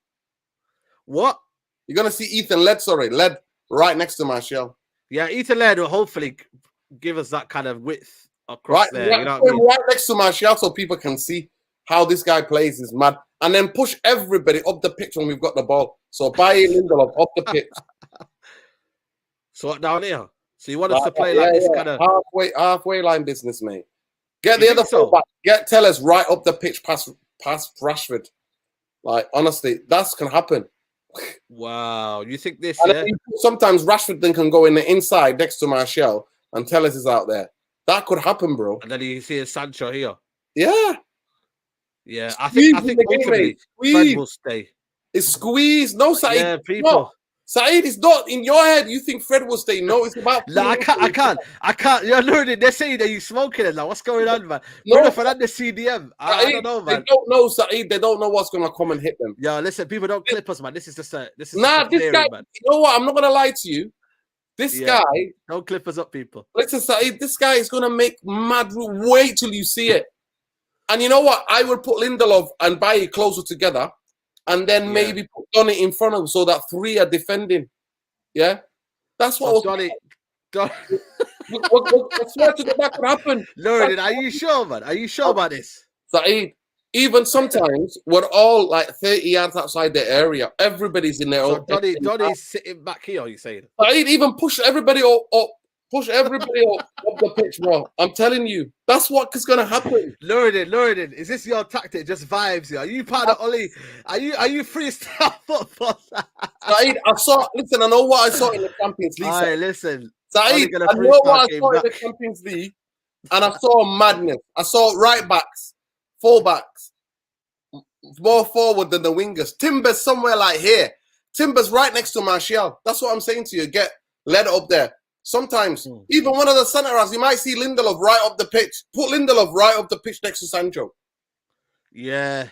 What? You're gonna see Ethan Led right next to Martial. Yeah, Ethan Led will hopefully give us that kind of width across there. Right, you know what I mean? Right next to Martial, so people can see how this guy plays is mad, and then push everybody up the pitch when we've got the ball. So Bailly, Lindelof up the pitch. So what down here? So you want us to play like this kind of halfway line business, mate. Get the other fullback. Get Tellers right up the pitch past Rashford. Like honestly, that can happen. Wow, you think this? Sometimes Rashford then can go in the inside next to Martial, and Tellers is out there. That could happen, bro. And then you see a Sancho here. Yeah, I think ultimately Fred will stay. It's squeezed. No, Saeed. Yeah, people. No. Saeed, it's not in your head. You think Fred will stay? No, it's about. No, I can't. You're learning. They're saying that you're smoking it now. What's going on, man? Bruno Fernandes CDM. I don't know, man. They don't know, Saeed. They don't know what's gonna come and hit them. Yeah, listen, people don't clip us, man. This is just a. This guy. Man. You know what? I'm not gonna lie to you. This guy. Don't clip us up, people. Listen, Saeed. This guy is gonna make mad. Wait till you see it. And you know what? I would put Lindelof and Bailly closer together. And then maybe put Donny in front of him so that three are defending. Yeah? That's what Donny. I swear to God, that could happen. Lord, are you sure, man? Are you sure about this? Saeed, even sometimes we're all like 30 yards outside the area. Everybody's in their own. Donny's sitting back here, are you saying? Saeed, even push everybody up. Push everybody up the pitch, bro. I'm telling you, that's what is gonna happen. Lorden, is this your tactic? Just vibes here. Are you part of Ollie? Are you freestyle football? Saeed, listen, I know what I saw in the Champions League. Alright, listen. Saeed, I know what I saw in the Champions League, and I saw madness. I saw right backs, full backs, more forward than the wingers. Timber's somewhere like here. Timber's right next to Martial. That's what I'm saying to you. Get led up there. Sometimes, even one of the centre-halves, you might see Lindelof right up the pitch. Put Lindelof right up the pitch next to Sancho. Yeah.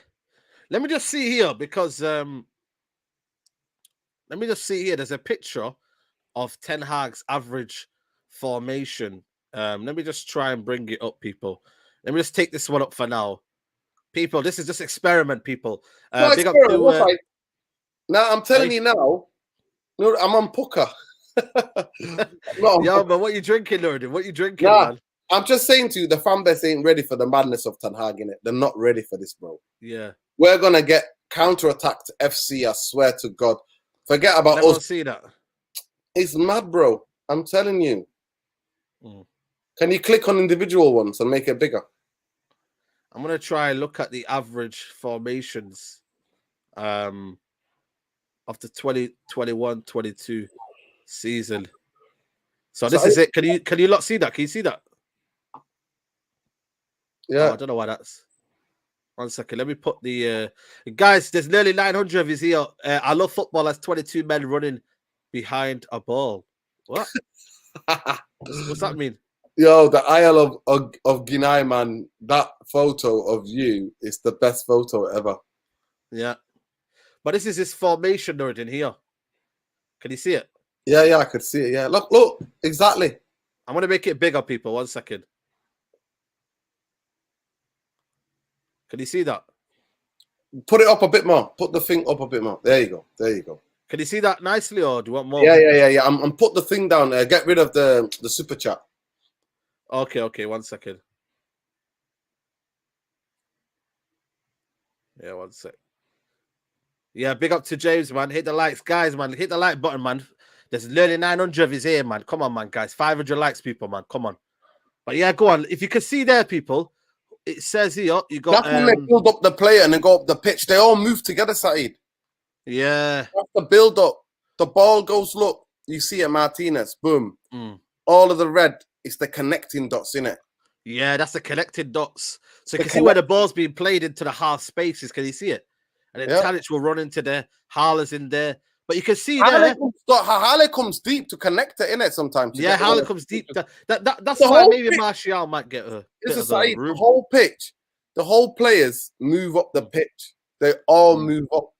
Let me just see here, because let me just see here. There's a picture of Ten Hag's average formation. Let me just try and bring it up, people. Let me just take this one up for now. People, this is just experiment, people. Big up to, now, I'm telling you now, I'm on Puka. Yo, but what you drinking, Lord? What you drinking, man? I'm just saying to you, the fan base ain't ready for the madness of Ten Hag, innit? They're not ready for this, bro. Yeah. We're gonna get counter-attacked FC, I swear to God. Forget about us. us. See that. It's mad, bro. I'm telling you. Can you click on individual ones and make it bigger? I'm gonna try and look at the average formations of the 2021-22 season. So this is it. Can you lot see that? Can you see that? Yeah. I don't know why that's. 1 second. Let me put the guys. There's nearly 900 of us here. I love football. That's 22 men running behind a ball. What? What's that mean? Yo, the Isle of Guinea, man. That photo of you is the best photo ever. Yeah, but this is his formation, in here. Can you see it? Yeah, I could see it. Yeah, look, exactly. I'm gonna make it bigger, people. 1 second. Can you see that? Put it up a bit more. Put the thing up a bit more. There you go. There you go. Can you see that nicely, or do you want more? Yeah. I'm put the thing down there. Get rid of the super chat. Okay. 1 second. Yeah, 1 sec. Yeah, big up to James, man. Hit the likes, guys, man. Hit the like button, man. There's nearly 900 of his here, man. Come on, man, guys. 500 likes, people, man. Come on. But yeah, go on. If you can see there, people, it says here you got. That's when they build up the player and they go up the pitch. They all move together, Saeed. Yeah. That's the build up. The ball goes. Look, you see it, Martinez. Boom. All of the red. It's the connecting dots in it. Yeah, that's the connected dots. So you can see where the ball's being played into the half spaces. Can you see it? And then Tadic will run into there. Harler's in there. But you can see there. Harler comes deep to connect it in it sometimes. Yeah, Harler comes deep. That's why maybe Martial might get a bit of a room. The whole pitch. The whole players move up the pitch. They all move up.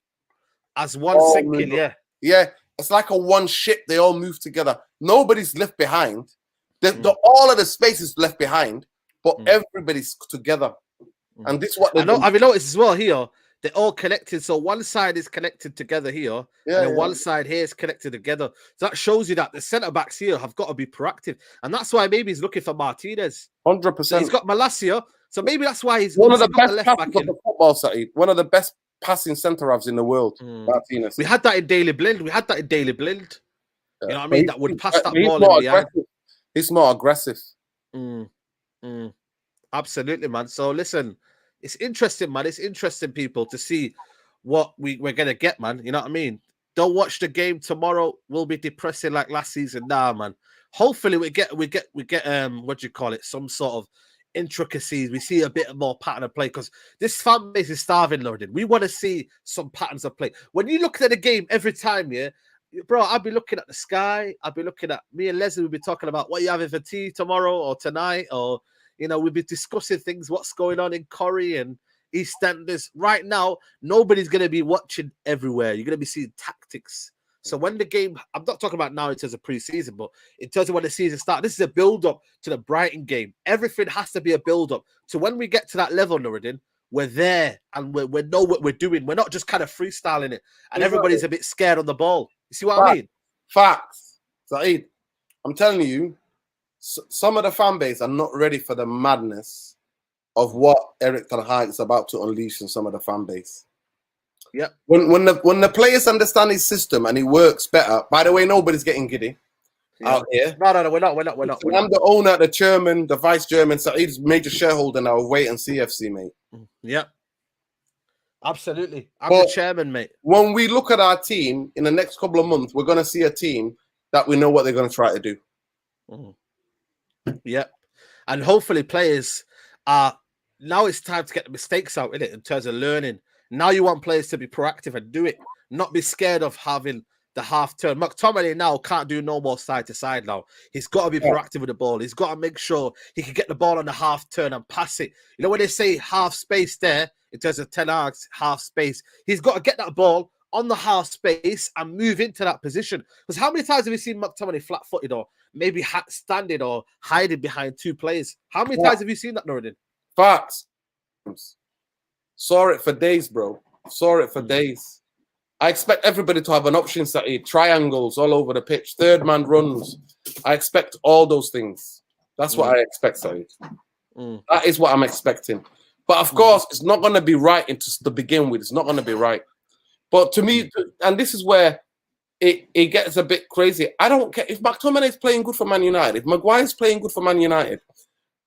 As one sinking, yeah. Yeah, it's like a one ship. They all move together. Nobody's left behind. All of the space is left behind, but everybody's together. And this is what I've noticed as well here. They're all connected. So one side is connected together here, and then one side here is connected together. So that shows you that the centre backs here have got to be proactive, and that's why maybe he's looking for Martinez. 100%. So he's got Malacia, so maybe that's why he's one of the best passers of the football side. One of the best passing centre halves in the world. Martinez. We had that in Daily Blind. You know what I mean? That would pass that ball in behind. He's more aggressive. Absolutely, man. So listen. It's interesting, man. It's interesting, people, to see what we're gonna get, man. You know what I mean? Don't watch the game tomorrow. Will be depressing like last season. Nah, man. Hopefully we get what do you call it? Some sort of intricacies. We see a bit more pattern of play because this fan base is starving, Lordin. We want to see some patterns of play. When you look at the game every time, yeah, bro, I'll be looking at the sky. I'll be looking at me and Leslie. We'll be talking about what you having for tea tomorrow or tonight, or we'll be discussing things, what's going on in Corrie and EastEnders. Right now, nobody's going to be watching everywhere. You're going to be seeing tactics. So when the game, I'm not talking about now in terms of pre-season, but in terms of when the season starts, this is a build-up to the Brighton game. Everything has to be a build-up. So when we get to that level, Nuruddin, we're there and we know what we're doing. We're not just kind of freestyling it. And everybody's a bit scared on the ball. You see what I mean? Facts. Saeed, I'm telling you, some of the fan base are not ready for the madness of what Erik ten Hag is about to unleash in some of the fan base. Yeah. When the players understand his system and he works better. By the way, nobody's getting giddy out here. No, we're not. I'm the owner, the chairman, the vice chairman. Saeed's major shareholder now of Wait and See FC, mate. Yeah. Absolutely. I'm the chairman, mate. When we look at our team in the next couple of months, we're going to see a team that we know what they're going to try to do. Yeah, and hopefully players are now. It's time to get the mistakes out in it in terms of learning. Now you want players to be proactive and do it, not be scared of having the half turn. McTominay now can't do no more side to side now. He's got to be proactive with the ball. He's got to make sure he can get the ball on the half turn and pass it. You know when they say half space there in terms of ten Hag's half space, he's got to get that ball on the half space and move into that position. Because how many times have we seen McTominay flat-footed or maybe standing or hiding behind two players? How many times have you seen that, Nuruddin? Facts. Saw it for days, bro. Saw it for days. I expect everybody to have an option, Saeed. Triangles all over the pitch. Third man runs. I expect all those things. That's what I expect, Saeed. That is what I'm expecting. But of course, it's not going to be right to begin with. It's not going to be right. But to me, and this is where it gets a bit crazy. I don't care if McTominay is playing good for Man United, if Maguire's playing good for Man United.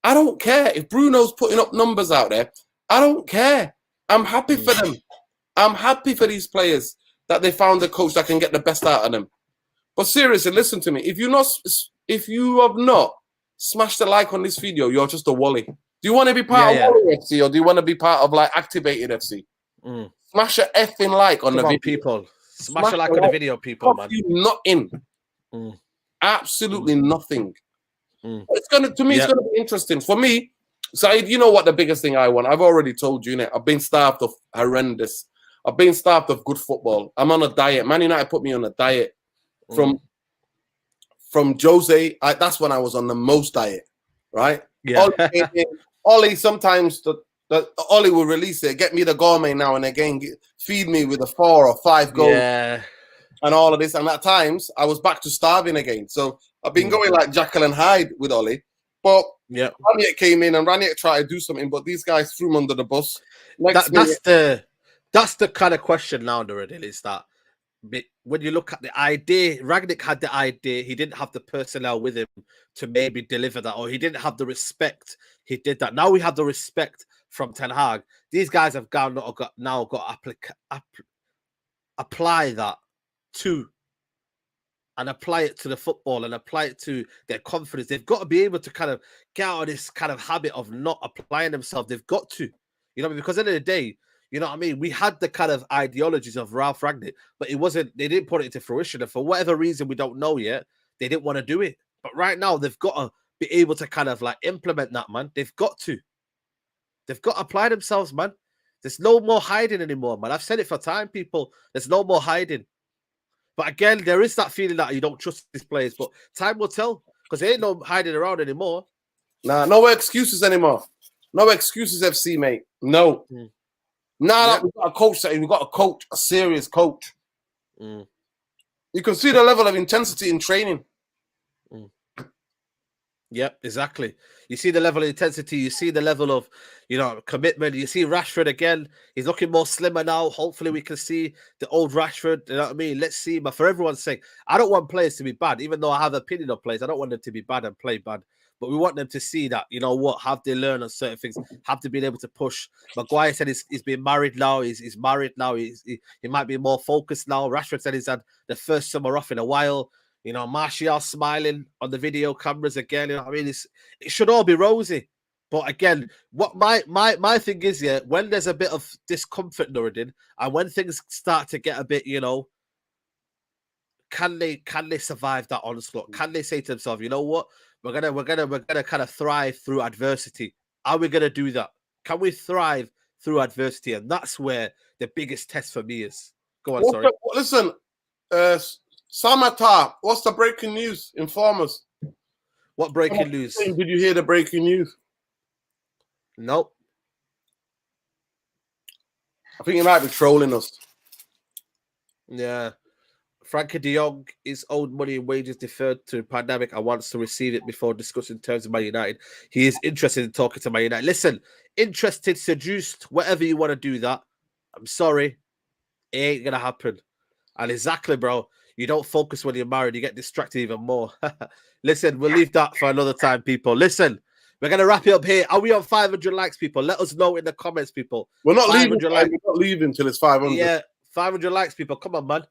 I don't care if Bruno's putting up numbers out there. I don't care. I'm happy for them. I'm happy for these players that they found a coach that can get the best out of them. But seriously, listen to me. If you have not smashed the like on this video, you're just a Wally. Do you want to be part of Wally FC or do you want to be part of like Activated FC? Smash a effing like on the video. People. Smash a like on the video, people, man. Nothing. Absolutely nothing. It's gonna be interesting. For me, Saeed, you know what the biggest thing I want? I've already told you, innit? I've been starved of horrendous. I've been starved of good football. I'm on a diet. Man United put me on a diet. From Jose, that's when I was on the most diet, right? Yeah. Ollie sometimes that Ollie will release it, get me the gourmet now and again, feed me with a 4 or 5 goals. Yeah. And all of this. And at times, I was back to starving again. So I've been going like Jekyll and Hyde with Ollie. But Ranić came in and Ranić tried to do something, but these guys threw him under the bus. That's the kind of question now, Nuruddin, is that when you look at the idea, Rangnick had the idea, he didn't have the personnel with him to maybe deliver that, or he didn't have the respect. He did that. Now we have the respect from Ten Hag. These guys have now got to apply that to and apply it to the football and apply it to their confidence. They've got to be able to kind of get out of this kind of habit of not applying themselves. They've got to, because at the end of the day, you know what I mean? We had the kind of ideologies of Ralph Rangnick, but they didn't put it into fruition. And for whatever reason we don't know yet, they didn't want to do it. But right now, they've got to be able to kind of like implement that, man. They've got to apply themselves, man. There's no more hiding anymore, man. I've said it for time, people. There's no more hiding. But again, there is that feeling that you don't trust these players, but time will tell because there ain't no hiding around anymore. Nah, no excuses anymore. No excuses, FC, mate. No. Now that we've got a coach, we've got a coach, a serious coach. You can see the level of intensity in training. Yep, exactly. You see the level of intensity. You see the level of, commitment. You see Rashford again. He's looking more slimmer now. Hopefully we can see the old Rashford. You know what I mean? Let's see. But for everyone's sake, I don't want players to be bad. Even though I have an opinion of players, I don't want them to be bad and play bad. But we want them to see that, have they learned on certain things? Have they been able to push? Maguire said he's been married now. He's married now. He might be more focused now. Rashford said he's had the first summer off in a while. Martial smiling on the video cameras again. I mean, it should all be rosy. But again, what my thing is, when there's a bit of discomfort, Nuruddin, and when things start to get a bit, can they survive that onslaught? Can they say to themselves, you know what? We're gonna kind of thrive through adversity. Are we gonna do that? Can we thrive through adversity? And that's where the biggest test for me is. Go on, sorry. Listen, Samata, what's the breaking news? Inform us. What breaking news? Did you hear the breaking news? Nope. I think he might be trolling us. Yeah. Frankie de Jong is owed money and wages deferred to pandemic and wants to receive it before discussing terms of Man United. He is interested in talking to Man United. Listen, interested, seduced, whatever you want to do that. I'm sorry. It ain't going to happen. And exactly, bro. You don't focus when you're married. You get distracted even more. Listen, we'll leave that for another time, people. Listen, we're going to wrap it up here. Are we on 500 likes, people? Let us know in the comments, people. We're not leaving. We're not leaving until it's 500. Yeah, 500 likes, people. Come on, man.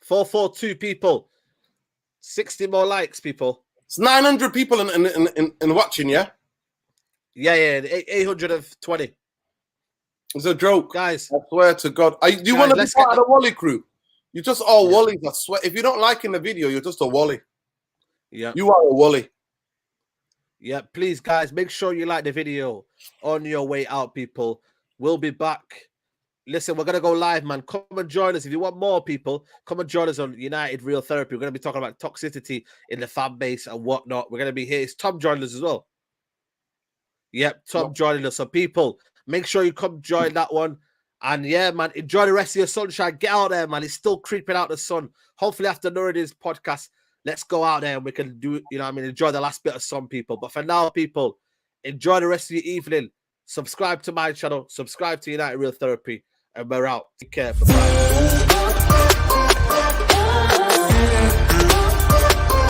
442 people. 60 more likes, people. It's 900 people in watching, yeah? Yeah, 820. It's a joke. Guys. I swear to God. Do you want to be part of the Wally crew? You're just all Wallies, I swear. If you don't like in the video, you're just a Wally. Yeah. You are a Wally. Yeah, please, guys, make sure you like the video on your way out, people. We'll be back. Listen, we're going to go live, man. Come and join us. If you want more people, come and join us on United Real Therapy. We're going to be talking about toxicity in the fan base and whatnot. We're going to be here. It's Tom joining us as well. Yep, Tom joining us. So, people, make sure you come join that one. And, yeah, man, enjoy the rest of your sunshine. Get out there, man. It's still creeping out the sun. Hopefully, after Nuruddin's podcast, let's go out there and we can do, enjoy the last bit of sun, people. But for now, people, enjoy the rest of your evening. Subscribe to my channel. Subscribe to United Real Therapy. And we're out. Take care. Bye-bye.